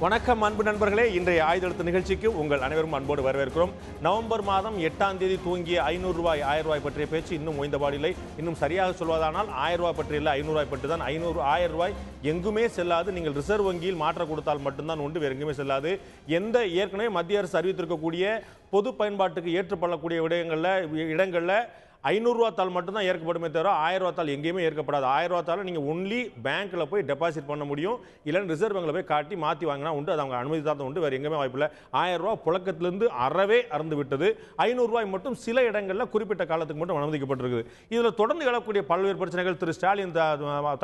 வணக்கம் அன்பு நண்பர்களே, இன்றைய ஆயுதெழுத்து நிகழ்ச்சிக்கு உங்கள் அனைவரும் அன்போடு வரவேற்கிறோம். நவம்பர் மாதம் 8ஆம் தேதி தூங்கிய 500 ரூபாய் 1000 ரூபாய் பற்றிய பேச்சு இன்னும் ஓய்ந்தபாடில்லை. இன்னும் சரியாக சொல்வதானால் 1000 ரூபாய் பற்றி இல்லை, 500 ரூபாய் பற்றி தான். 1000 ரூபாய் எங்குமே செல்லாது. நீங்கள் ரிசர்வ் வங்கியில் மாற்ற கொடுத்தால் மட்டும்தான் உண்டு, வேறு எங்குமே செல்லாது. எந்த ஏற்கனவே மத்திய அரசு அறிவித்திருக்கக்கூடிய பொது பயன்பாட்டுக்கு ஏற்றுக்கொள்ளக்கூடிய இடங்களில் 500 ரூபா தாள் மட்டும்தான் ஏற்கப்படுமே தவிர 1000 ரூபா தாள் எங்கேயுமே ஏற்கப்படாது. 1000 ரூபா தாள் நீங்கள் ஒன்லி பேங்க்கில் போய் டெபாசிட் பண்ண முடியும், இல்லைன்னு ரிசர்வ் பேங்கில் போய் காட்டி மாற்றி வாங்கினா உண்டு. அது அவங்க அனுமதி தான் உண்டு, வேறு எங்கேயுமே வாய்ப்பில்லை. 1000 ரூபா புழக்கத்திலிருந்து அறவே அறந்து விட்டது. 500 ரூபாய் மட்டும் சில இடங்களில் குறிப்பிட்ட காலத்துக்கு மட்டும் அனுமதிக்கப்பட்டிருக்குது. இதில் தொடர்ந்து எழக்கூடிய பல்வேறு பிரச்சனைகள் திரு ஸ்டாலின்,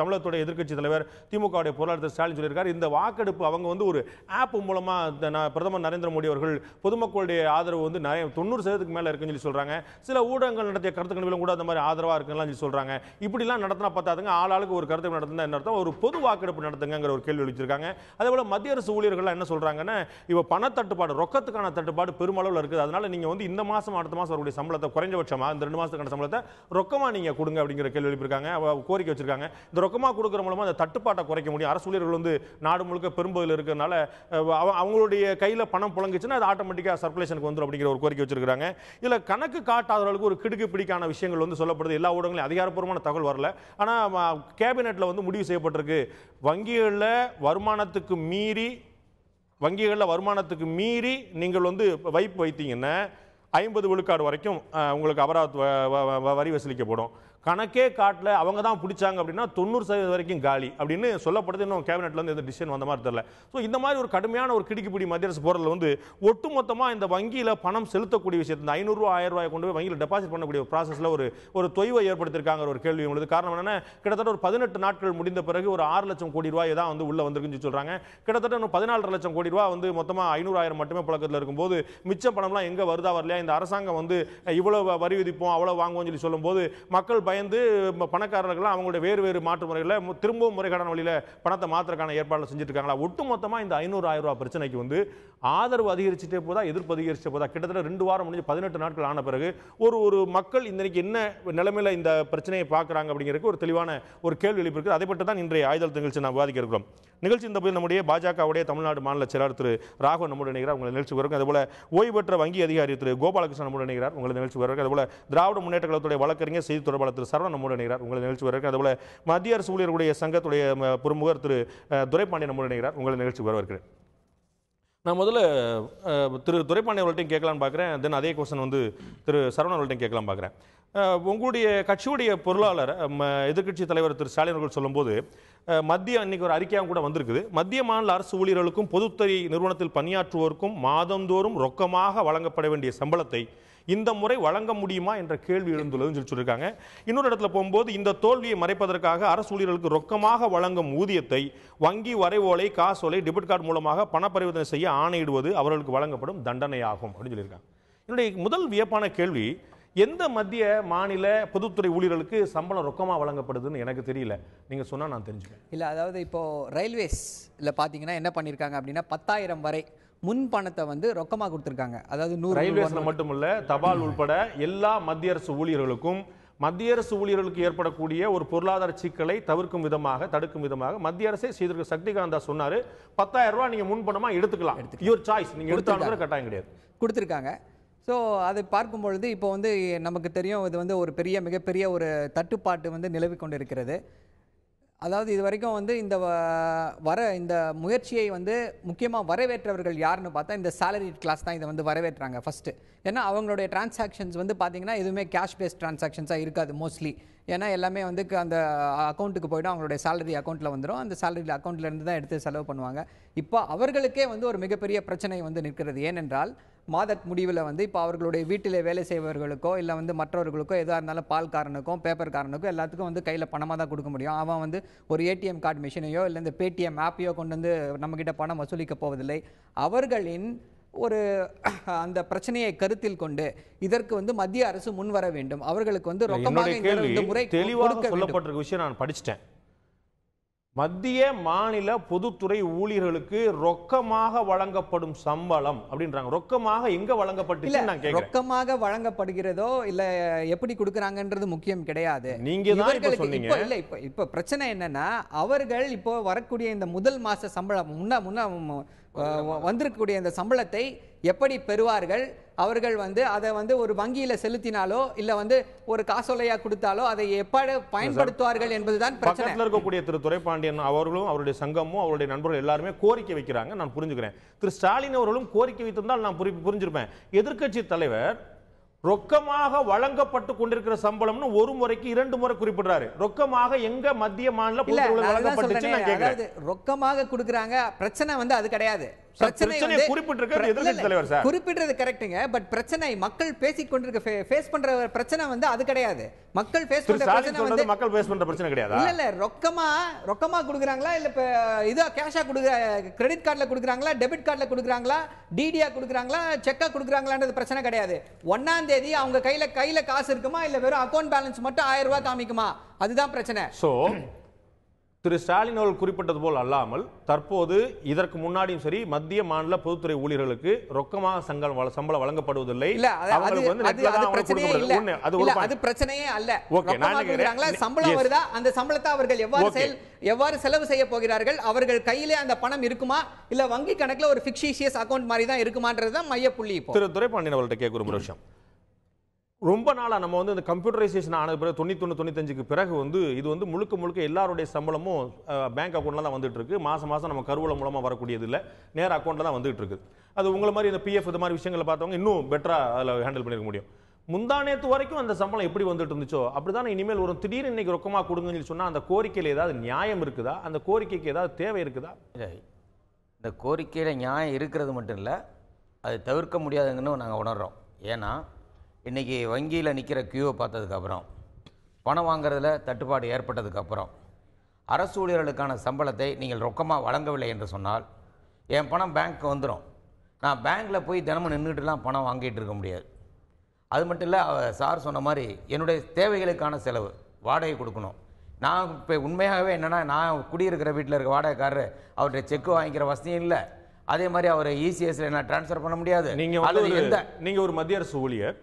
தமிழகத்துடைய எதிர்க்கட்சி தலைவர் திமுகவுடைய பொருளாளர் ஸ்டாலின் சொல்லியிருக்காரு. இந்த வாக்கெடுப்பு அவங்க ஒரு ஆப் மூலமாக பிரதமர் நரேந்திர மோடி அவர்கள் பொதுமக்களுடைய ஆதரவு 90% மேலே இருக்குன்னு சொல்லி சொல்றாங்க. சில ஊடகங்கள் நடத்திய கருத்து கணிப்பிலும் கூட அந்த மாதிரி ஆதரவா இருக்குன்னு சொல்லி சொல்றாங்க. இப்படிலாம் நடத்தினா பத்தாதுங்க, ஆளாளுக்கு ஒரு கருத்து நடத்தினா என்ன அர்த்தம்? ஒரு பொது வாக்கெடுப்பு நடத்துங்கிற ஒரு கேள்வி எழுப்பியிருக்காங்க. அதே போல மத்திய அரசு ஊழியர்கள் என்ன சொல்றாங்கன்னா, இப்போ பண தட்டுப்பாடு, ரொக்கத்துக்கான தட்டுப்பாடு பெருமளவில் இருக்குது. அதனால நீங்க இந்த மாசம் அடுத்த மாசம் வரக்கூடிய சம்பளத்தை குறைஞ்சபட்சமா இந்த 2 மாசத்துக்கான சம்பளத்தை ரொக்கமா நீங்க கொடுங்க அப்படிங்கிற கேள்வி எழுப்பியிருக்காங்க, கோரிக்கை வச்சிருக்காங்க. இந்த ரொக்கமா கொடுக்கிற மூலமா அந்த தட்டுப்பாட்டை குறைக்க முடியும். அரசு ஊழியர்கள் நாடு முழுக்க பெரும்பகுதியில் இருக்கிறதுனால அவங்களுடைய கையில பணம் புழங்குச்சுன்னா அது ஆட்டோமேட்டிக்கா சர்க்குலேஷனுக்கு வந்துடும் அப்படிங்கிற ஒரு கோரிக்கை வச்சிருக்காங்க. இதுல கணக்கு காட்டாதவர்களுக்கு ஒரு கிடுக்கு பிடிக்கான விஷயங்கள் சொல்லப்படுது. எல்லா ஊடகங்களும் அதிகாரப்பூர்வமான தகவல் வரல. ஆனா கேபினெட்ல முடிவு செய்யப்பட்டிருக்கு, வங்கிகளில் வருமானத்துக்கு மீறி நீங்கள் வைப்பு வைத்தீங்கன்னா 50 விழுக்காடு வரைக்கும் உங்களுக்கு அபராத வரி வசூலிக்கப்படும். கணக்கே காட்டல, அவங்க தான் பிடிச்சாங்க அப்படின்னா 90% வரைக்கும் காலி அப்படின்னு சொல்லப்படுது. இன்னும் கேபினெட்ல எந்த டிசிஷன் வந்த மாதிரி தெரியல. ஸோ இந்த மாதிரி ஒரு கடுமையான ஒரு கிடுக்கிப்பிடி மத்திய அரசு போறதுல ஒட்டுமொத்தமாக இந்த வங்கியில் பணம் செலுத்தக்கூடிய விஷயத்தை, இந்த 500 ரூபா 1000 ரூபாய் கொண்டு போய் வங்கியில் டெபாசிட் பண்ணக்கூடிய ப்ராசஸ்ல ஒரு தொய்வை ஏற்படுத்தியிருக்காங்க ஒரு கேள்வி உள்ளது. காரணம் என்னன்னா, கிட்டத்தட்ட ஒரு 18 நாட்கள் முடிந்த பிறகு ஒரு 6 லட்சம் கோடி ரூபாய் தான் உள்ள வந்திருக்குன்னு சொல்றாங்க. கிட்டத்தட்ட 14 லட்சம் கோடி ரூபாய் மொத்தமாக 500,000 மட்டுமே புழக்கத்தில் இருக்கும்போது மிச்ச பணம்லாம் எங்க வருதா வரலையா, இந்த அரசாங்கம் இவ்வளவு வரி விதிப்போம் அவ்வளவு வாங்குவோம் சொல்லி சொல்லும்போது மக்கள் பயந்து பணக்காரர்கள் அவங்களுடைய வேறு மாற்று முறைகளை திரும்பவும் முறைகேடான வழியில பணத்தை மாத்திரக்கான ஏற்பாடு செஞ்சுட்டு இருக்காங்களா. ஒட்டுமொத்தமா இந்த 500,000 ரூபாய் பிரச்சனைக்கு ஆதரவு அதிகரிச்சுட்டே போதா, எதிர்ப்பு அதிகரிச்சுட்டே போதா. கிட்டத்தட்ட 2 வாரம் முடிஞ்சு 18 நாட்கள் ஆன பிறகு ஒரு மக்கள் இன்னைக்கு என்ன நிலைமையில இந்த பிரச்சனையை பார்க்கறாங்க அப்படிங்கிறதுக்கு ஒரு தெளிவான ஒரு கேள்வி எழுப்பியிருக்கு. அதை பற்றி தான் இன்றைய ஆயுதெழுத்து நிகழ்ச்சி நாம் விவாதிக்க இருக்கிறோம். நிகழ்ச்சி இந்த போது நம்முடைய பாஜகவுடைய தமிழ்நாடு மாநில செயலாளர் திரு ராகவன் நம்முடைய நிகழ்ச்சி உங்களை நிகழ்ச்சி வரும். அதுபோல ஓய்வு பெற்ற வங்கி அதிகாரி திரு கோபாலகிருஷ்ணன் நம்முடைய நிகழ்ச்சி உங்களை நிகழ்ச்சி வரும். அதுபோல திராவிட முன்னேற்ற கழகத்துடைய வழக்கறிஞர் செய்தி தொடர்பாளர் திரு சரவணன் நம்முடைய நிகழ்ச்சி உங்களை நிகழ்ச்சி வரும். அதுபோல மத்திய அரசு ஊழியர்களுடைய சங்கத்துடைய பிரமுகர் திரு துரைபாண்டியன் நம்முடைய நிகழ்ச்சி உங்களை நிகழ்ச்சி வரவேற்கிறேன். நான் முதல்ல திரு துரைபாண்டியன் அவர்கள்ட்டையும் கேட்கலான்னு பார்க்குறேன். தென் அதே கொஸ்டின் திரு சரவணன் அவர்கள்ட்டையும் கேட்கலாம் பார்க்குறேன். உங்களுடைய கட்சியுடைய பொருளாளர் எதிர்க்கட்சி தலைவர் திரு ஸ்டாலின் அவர்கள் சொல்லும்போது மத்திய இன்னைக்கு ஒரு அறிக்கையாக கூட வந்திருக்குது, மத்திய மாநில அரசு ஊழியர்களுக்கும் பொதுத்துறை நிறுவனத்தில் பணியாற்றுவோருக்கும் மாதந்தோறும் ரொக்கமாக வழங்கப்பட வேண்டிய சம்பளத்தை இந்த முறை வழங்க முடியுமா என்ற கேள்வி எழுந்துள்ளதுன்னு சொல்லியிருக்காங்க. இன்னொரு இடத்துல போகும்போது இந்த தோல்வியை மறைப்பதற்காக அரசு ஊழியர்களுக்கு ரொக்கமாக வழங்கும் ஊதியத்தை வங்கி வரைவோலை, காசோலை, டெபிட் கார்டு மூலமாக பண பரிவர்த்தனை செய்ய ஆணையிடுவது அவர்களுக்கு வழங்கப்படும் தண்டனையாகும் அப்படின்னு சொல்லியிருக்காங்க. என்னுடைய முதல் வியப்பான கேள்வி, எந்த மத்திய மாநில பொதுத்துறை ஊழியர்களுக்கு சம்பளம் ரொக்கமாக வழங்கப்படுதுன்னு எனக்கு தெரியல, நீங்க சொன்னா நான் தெரிஞ்சுப்பேன். இல்லை, அதாவது இப்போ ரயில்வேஸ்ல பார்த்தீங்கன்னா என்ன பண்ணியிருக்காங்க அப்படின்னா 10,000 வரை முன் பணத்தை ரொக்கமாக கொடுத்துருக்காங்க. அதாவது 100 ரயில்வேஸ்ல மட்டுமல்ல, தபால் உள்பட எல்லா மத்திய அரசு ஊழியர்களுக்கும் மத்திய அரசு ஊழியர்களுக்கு ஏற்படக்கூடிய ஒரு பொருளாதார சிக்கலை தடுக்கும் விதமாக மத்திய அரசே செய்திருக்க. சக்திகாந்தா சொன்னாரு, 10,000 ரூபாய் நீங்க முன்பணமா எடுத்துக்கலாம், யுவர் சாய்ஸ், நீங்க எடுத்தாலும் கட்டாயம் கிடையாது, கொடுத்துருக்காங்க. ஸோ அதை பார்க்கும்பொழுது இப்போ நமக்கு தெரியும், இது ஒரு மிகப்பெரிய ஒரு தட்டுப்பாட்டு நிலவி கொண்டு இருக்கிறது. அதாவது இது வரைக்கும் இந்த முயற்சியை முக்கியமாக வரவேற்றவர்கள் யாருன்னு பார்த்தா இந்த சேலரி கிளாஸ் தான் இதை வரவேற்றாங்க ஃபஸ்ட்டு. ஏன்னா அவங்களுடைய டிரான்சாக்ஷன்ஸ் பார்த்தீங்கன்னா எதுவுமே கேஷ் பேஸ்ட் டிரான்சாக்ஷன்ஸாக இருக்காது மோஸ்ட்லி. ஏன்னா எல்லாமே அந்த அக்கௌண்ட்டுக்கு போய்டும், அவங்களுடைய சேலரி அக்கௌண்ட்டில் வந்துடும், அந்த சேலரி அக்கௌண்ட்லேருந்து தான் எடுத்து செலவு பண்ணுவாங்க. இப்போ அவர்களுக்கே ஒரு மிகப்பெரிய பிரச்சனை நிற்கிறது. ஏனென்றால் மாத முடிவில் இப்போ அவர்களுடைய வீட்டில் வேலை செய்பவர்களுக்கோ இல்லை மற்றவர்களுக்கோ எதாக இருந்தாலும் பால்காரனுக்கும் பேப்பர்காரனுக்கும் எல்லாத்துக்கும் கையில் பணமாக தான் கொடுக்க முடியும். அவன் ஒரு ஏடிஎம் கார்டு மிஷினையோ இல்லை இந்த பேடிஎம் ஆப்பையோ கொண்டு நம்மக்கிட்ட பணம் வசூலிக்க போவதில்லை. அவர்களின் அந்த பிரச்சனையை கருத்தில் கொண்டு இதற்கு மத்திய அரசு முன்வர வேண்டும். அவர்களுக்கு ரொக்கமாக இந்த முறை தெளிவாக சொல்லப்பட்டிருக்க விஷயம் நான் படிச்சிட்டேன். மத்திய மாநில பொதுத்துறை ஊழியர்களுக்கு ரொக்கமாக வழங்கப்படும் சம்பளம் அப்படின்றாங்க. ரொக்கமாக எங்க வழங்கப்பட்டுச்சு நான் கேக்குறேன். ரொக்கமாக வழங்கப்படுகிறதோ இல்ல எப்படி கொடுக்கறாங்கன்றது முக்கியம் கிடையாது. நீங்க தான் இப்ப சொன்னீங்க. இல்ல இப்ப பிரச்சனை என்னன்னா, அவர்கள் இப்போ வரக்கூடிய இந்த முதல் மாச சம்பளம் வந்திருக்கக்கூடிய இந்த சம்பளத்தை எப்படி பெறுவார்கள்? அவர்கள் வந்து அதை வந்து ஒரு வங்கியில செலுத்தினாலோ இல்ல வந்து ஒரு காசோலையா கொடுத்தாலோ அதை எப்படி பயன்படுத்துவார்கள் என்பதுதான் பிரச்சனை. பக்கத்தில் இருக்கக்கூடிய திரு துரைப்பாண்டியன் அவர்களும் அவருடைய சங்கமும் அவருடைய நண்பர்கள் எல்லாருமே கோரிக்கை வைக்கிறாங்க, நான் புரிஞ்சுக்கிறேன். திரு ஸ்டாலின் அவர்களும் கோரிக்கை வைத்திருந்தால் நான் புரிஞ்சிருப்பேன். எதிர்க்கட்சி தலைவர் ரொக்கமாக வழங்கப்பட்டு கொண்டிருக்கிற சம்பளம்னு ஒரு முறைக்கு 2 முறை குறிப்பிடுறாரு. ரொக்கமாக எங்க மத்திய மாநில வழங்கப்பட்டுச்சு நான் கேக்குறேன். ரொக்கமாக கொடுக்கறாங்க, பிரச்சனை வந்து அது கிடையாது. பிரச்சனை குறிப்பிட்டிருக்கிறது எதிர்க்கட்சி தலைவர் சார். குறிப்பிடுறது கரெக்ட்டுங்க. பட் பிரச்சனை மக்கள் பேசிக் கொண்டிருக்க ஃபேஸ் பண்ற பிரச்சனை வந்து அது கிடையாது. மக்கள் ஃபேஸ் பண்ற பிரச்சனை வந்து மக்கள் ஃபேஸ் பண்ற பிரச்சனை கிடையாது. இல்ல ரொக்கமா கொடுக்கறாங்களா இல்ல இதா கேஷா கொடுக்கற கிரெடிட் கார்டுல கொடுக்கறாங்களா டெபிட் கார்டுல கொடுக்கறாங்களா டிடியா கொடுக்கறாங்களா செக்கா கொடுக்கறாங்களான்றது பிரச்சனை கிடையாது. 1ஆம் தேதி அவங்க கையில காசு இருக்குமா இல்ல வெறும் அக்கவுண்ட் பேலன்ஸ் மட்டும் 1000 ரூபாய் காமிக்குமா, அதுதான் பிரச்சனை. சோ திரு ஸ்டாலின் அவர்கள் குறிப்பிட்டது போல் அல்லாமல் தற்போது இதற்கு முன்னாடியும் சரி மத்திய மாநில பொதுத்துறை ஊழியர்களுக்கு ரொக்கமாக சம்பளம் வழங்கப்படுவதில்லை. அது பிரச்சனையே அல்ல. சம்பளம் வருதா, அந்த சம்பளத்தை அவர்கள் எவ்வாறு செலவு செய்ய போகிறார்கள், அவர்கள் கையிலே அந்த பணம் இருக்குமா இல்ல வங்கி கணக்குல ஒரு ஃபிக்ஷியஸ் அக்கவுண்ட் மாதிரி தான் இருக்குமான்றதுதான் மையப்புள்ளி. திரு துரைப்பாண்டியன் அவர்கள்ட்ட கேட்கிற ஒரு விஷயம், ரொம்ப நாளா நம்ம வந்து இந்த கம்ப்யூட்டரைசேஷன் ஆன பிறகு 91-95க்கு பிறகு வந்து இது வந்து முழுக்க எல்லாருடைய சம்பளமும் பேங்க் அக்கௌண்ட்ல தான் வந்துட்டு இருக்கு. மாசம் நம்ம கருவூலம் மூலமா வரக்கூடியது இல்ல, நேர அக்கௌண்ட்ல தான் வந்துட்டு இருக்கு. அது உங்களை மாதிரி இந்த பிஎஃப் இது மாதிரி விஷயங்களை பார்த்தவங்க இன்னும் பெட்டரா அதில் ஹேண்டில் பண்ணிருக்க முடியும். முந்தானேத்து வரைக்கும் அந்த சம்பளம் எப்படி வந்துட்டு இருந்துச்சோ அப்படிதான் இனிமேல் ஒரு திடீர்னு இன்னைக்கு ரொக்கமா கொடுங்கன்னு சொன்னா அந்த கோரிக்கையில் ஏதாவது நியாயம் இருக்குதா, அந்த கோரிக்கைக்கு ஏதாவது தேவை இருக்குதா? இந்த கோரிக்கையில் நியாயம் இருக்கிறது மட்டும் இல்லை, அது தவிர்க்க முடியாதுங்கன்னு நாங்கள் உணர்றோம். ஏன்னா இன்றைக்கி வங்கியில் நிற்கிற கியூவை பார்த்ததுக்கப்புறம், பணம் வாங்குறதுல தட்டுப்பாடு ஏற்பட்டதுக்கப்புறம், அரசு ஊழியர்களுக்கான சம்பளத்தை நீங்கள் ரொக்கமாக வழங்கவில்லை என்று சொன்னால் என் பணம் பேங்க்கு வந்துடும். நான் பேங்க்கில் போய் தினமும் நின்றுட்டுலாம் பணம் வாங்கிட்டு இருக்க முடியாது. அது மட்டும் இல்லை, சார் சொன்ன மாதிரி என்னுடைய தேவைகளுக்கான செலவு, வாடகை கொடுக்கணும். நான் இப்போ உண்மையாகவே என்னென்னா, நான் குடியிருக்கிற வீட்டில் இருக்க வாடகைக்காரர் அவர்கிட்ட செக்கு வாங்கிக்கிற வசதியும் இல்லை. அதே மாதிரி அவர் இசிஎஸ்ல என்ன டிரான்ஸ்ஃபர் பண்ண முடியாது. நீங்க ஒரு மத்திய அரசு ஊழியர்,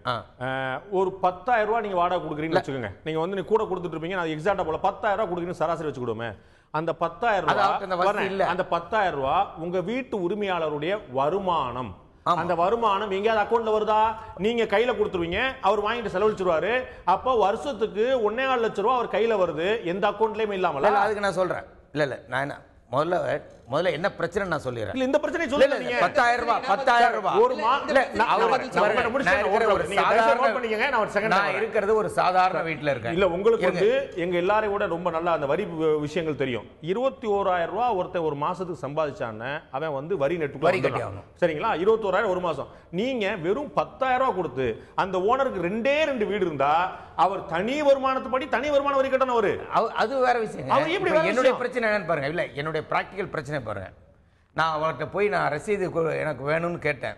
ஒரு 10,000 ரூபாய் நீங்க வாடகை கொடுக்குறீங்கன்னு வச்சுக்கோங்க. நீங்க வந்து நீ கூட கொடுத்துட்டு இருப்பீங்க, அது எக்ஸாக்டா போல 10,000 ரூபாய் கொடுக்குறீங்க சராசரி வச்சுக்கிடுவோமே. அந்த 10,000 ரூபாய், அந்த 10,000 ரூபாய் உங்க வீட்டு உரிமையாளருடைய வருமானம். அந்த வருமானம் எங்கேயாவது அக்கௌண்ட்ல வருதா? நீங்க கையில கொடுத்துருவீங்க, அவர் வாங்கிட்டு செலவழிச்சிருவாரு. அப்போ வருஷத்துக்கு 1.25 லட்சம் ரூபாய் அவர் கையில வருது, எந்த அக்கௌண்ட்லயும் இல்லாமல. அதுக்கு நான் சொல்றேன், இல்ல நான் என்ன முதல்ல என்ன பிரச்சனை நான் சொல்லிடுறேன். இல்ல இந்த பிரச்சனை சொல்லுங்க. 10,000 ரூபாய் ஒரு நான் இருக்கிறது ஒரு சாதாரண வீட்ல இருக்கேன். இல்ல உங்களுக்கு வந்து எங்க எல்லாரையும் விட ரொம்ப நல்லா அந்த வரி விஷயங்கள் தெரியும். 21,000 ரூபாய் ஒருத்தன் ஒரு மாசத்துக்கு சம்பாதிச்சான்னு அவன் வந்து வரி நெட்டுக்கு சரிங்களா? 21,000 ஒரு மாசம். நீங்க வெறும் 10,000 ரூபாய் கொடுத்து அந்த ஓனருக்கு 2 வீடு இருந்தா அவர் தனி வருமானத்துப்படி தனி வருமான வரி கட்டணும். அவரு அது வேற விஷயம். என்னுடைய பிரச்சனை என்னன்னு பாருங்க. இல்ல என்னுடைய பிராக்டிகல் பிரச்சனை பாருங்க. நான் அவர்கிட்ட போய் நான் ரசீது எனக்கு வேணும்னு கேட்டேன்.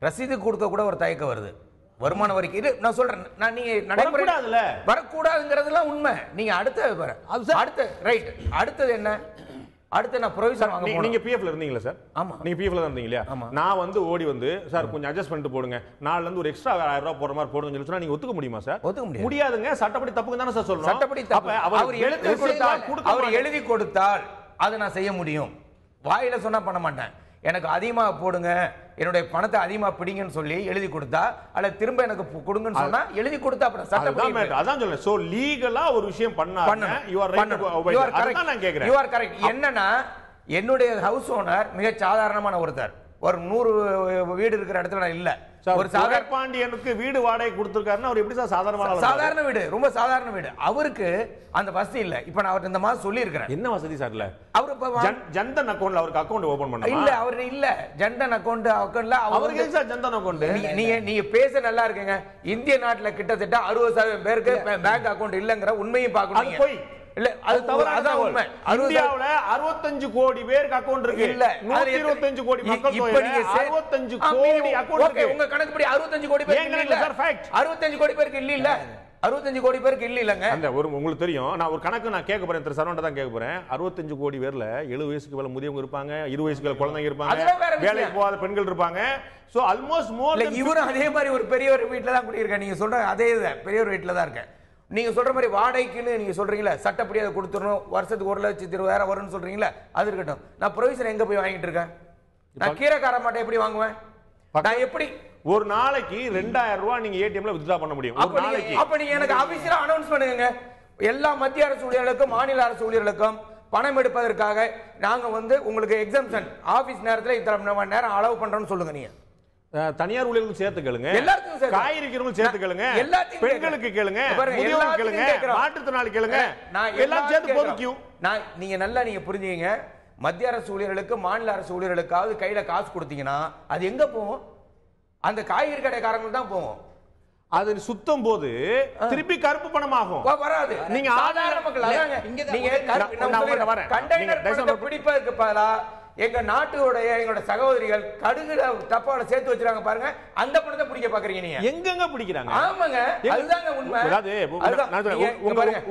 ரசீது கொடுக்க கூட ஒரு தயக்கம் வருது. வருமான வரிக்கு இது நான் சொல்றேன். நான் நீங்க நடைமுறை வரக்கூடாதுங்கிறதுலாம் உண்மை. நீங்க அடுத்த ரைட் அடுத்தது என்ன? அடுத்து நான் ப்ரொவிஷன் வாங்க போறேன். நீங்க பிஎஃப்ல இருந்தீங்களா சார்? ஆமா. நீங்க பிஎஃப்ல தான் இருந்தீங்க இல்லையா? நான் வந்து ஓடி வந்து சார் கொஞ்சம் அட்ஜஸ்ட் பண்ணிட்டு போடுங்க, நாளைல இருந்து ஒரு எக்ஸ்ட்ரா 1000 ரூபாய் போற மாதிரி போடுங்கன்னு சொன்னா நீங்க ஒத்துக்க முடியுமா சார்? ஒத்துக்க முடியாதுங்க. சட்டப்படி தப்புங்க தானே சார் சொல்லணும். சட்டப்படி தப்பு. அவர் எழுதி கொடுத்தால் அதை நான் செய்ய முடியும். வாயில சொன்னா பண்ண மாட்டேன். எனக்கு அதிகமா போடுங்க, என்னுடைய பணத்தை அதிகமா பிடிங்கன்னு சொல்லி எழுதி கொடுத்தா, அல்ல திரும்ப எனக்கு கொடுங்கன்னு சொன்னா எழுதி கொடுத்தா அப்புறம் சட்டப்படி அதான் சொல்றேன். சோ லீகலா ஒரு விஷயம் பண்ணாங்க. You are right to obey. அதான் நான் கேக்குறேன். You are correct. என்னன்னா என்னுடைய ஹவுஸ் ஓனர் மிக சாதாரணமான ஒருத்தர். ஒரு 100 வீடு இருக்கிற இடத்துல நான் இல்ல. ஒரு சாகர் பாண்டியனுக்கு வீடு வாடகை கொடுத்திருக்காருன்னா அவர் எப்படி சார் சாதாரண வீடு, ரொம்ப சாதாரண வீடு. அவருக்கு அந்த வசதி இல்ல. இப்ப நான் அவர்ட்ட இந்த மாதிரி சொல்லி இருக்கிறேன். என்ன வசதி சார் இல்ல? அவரு ஜன்தன் அக்கவுண்ட்ல அவருக்கு அக்கவுண்ட் ஓபன் பண்ணா இல்ல. அவரு இல்ல ஜன்தன் அக்கவுண்ட்ல அவருக்கு எது சார் ஜன்தன் அக்கவுண்ட்? நீங்க பேச நல்லா இருக்கீங்க. இந்திய நாட்டுல கிட்டத்தட்ட 60% பேருக்கு பேங்க் அக்கவுண்ட் இல்லங்கிற உண்மையும் பார்க்கணும். இல்ல அது தவறான உண்மை. இந்தியாவுல 65 கோடி பேருக்கு அக்கவுண்ட் இருக்கு. இல்ல 125 கோடி மக்கள் தொகை 65 கோடி அக்கவுண்ட் இருக்கு. உங்க கணக்குப்படி 65 கோடி பேருக்கு இல்ல சார். ஃபேக்ட் 65 கோடி பேருக்கு இல்ல. 65 கோடி பேருக்கு இல்லங்க. அந்த ஒரு உங்களுக்கு தெரியும். நான் ஒரு கணக்கு நான் கேட்க போறேன். திரு சரவணன் தான் கேட்க போறேன். 65 கோடி பேர்ல 70 வயசுக்கு மேல முதியவங்க இருப்பாங்க, 20 வயசுக்கு மேல குழந்தைங்க இருப்பாங்க, வேலைக்கு போகாத பெண்கள் இருப்பாங்க. சோ ஆல்மோஸ்ட் மோர் தென் இவரும் அதே மாதிரி ஒரு பெரிய ஒரு வீட்ல தான் குடியிருக்கேன். நீங்க சொல்ற அதே பெரிய ஒரு வீட்ல தான் இருக்கேன். நீங்க சொல்ற மாதிரி வாடகைக்குன்னு நீங்க சொல்றீங்களா, சட்டப்படி அதை கொடுத்துடணும், வருஷத்துக்கு 1,20,000 வரும்னு சொல்றீங்களா, அது இருக்கட்டும். நான் ப்ரொவிஷன் எங்க போய் வாங்கிட்டு இருக்கேன்? நான் கீரைக்கார மாட்டை எப்படி வாங்குவேன்? நான் எப்படி ஒரு நாளைக்கு 2000 ரூபாய் நீங்க ஏடிஎம்ல வித்ட்ரா பண்ண முடியும் ஒரு நாளைக்கு? அப்ப நீங்க எனக்கு ஆபீஸ்ல அனௌன்ஸ் பண்ணுங்க. எல்லா மத்திய அரசு ஊழியர்களுக்கும் மாநில அரசு ஊழியர்களுக்கும் பணம் எடுப்பதற்காக நாங்க உங்களுக்கு எக்ஸம்ஷன் ஆபீஸ் நேரத்துல இத்தனை மணி நேரம் அளவு பண்றோம்னு சொல்லுங்க. நீங்க தனியார் ஊழியர்களுக்கு சேர்த்துக்கலுங்க, எல்லாத்துக்கும் காய்கறிகளுக்கு சேர்த்துக்கலுங்க, பெண்களுக்கு கேளுங்க, முதியோருக்கு கேளுங்க, மாற்றுத்திறனாளி கேளுங்க, எல்லாம் சேர்த்து போதும். நீங்க நல்லா புரிஞ்சுக்கங்க. மத்திய அரசு ஊழியர்களுக்கு மாநில அரசு ஊழியர்களுக்காவது கையில காசு கொடுத்தீங்கன்னா அது எங்க போகும்? அந்த காய்கறி கடைக்காரங்களுக்கு தான் போகும். அது சுத்தம் போது திருப்பி கருப்பு பணமாகும், வராது. நீங்க சாதாரண மக்கள் பிடிப்பதற்கு பதிலா எங்க நாட்டுடைய எங்களோட சகோதரிகள் கடுகுல டப்பால சேர்த்து வச்சிருக்காங்க பாருங்க, அந்த பணத்தை பிடிக்க பாக்குறீங்க. நீங்க எங்கங்க பிடிக்கிறாங்க? ஆமாங்க, அதுதாங்க உண்மை.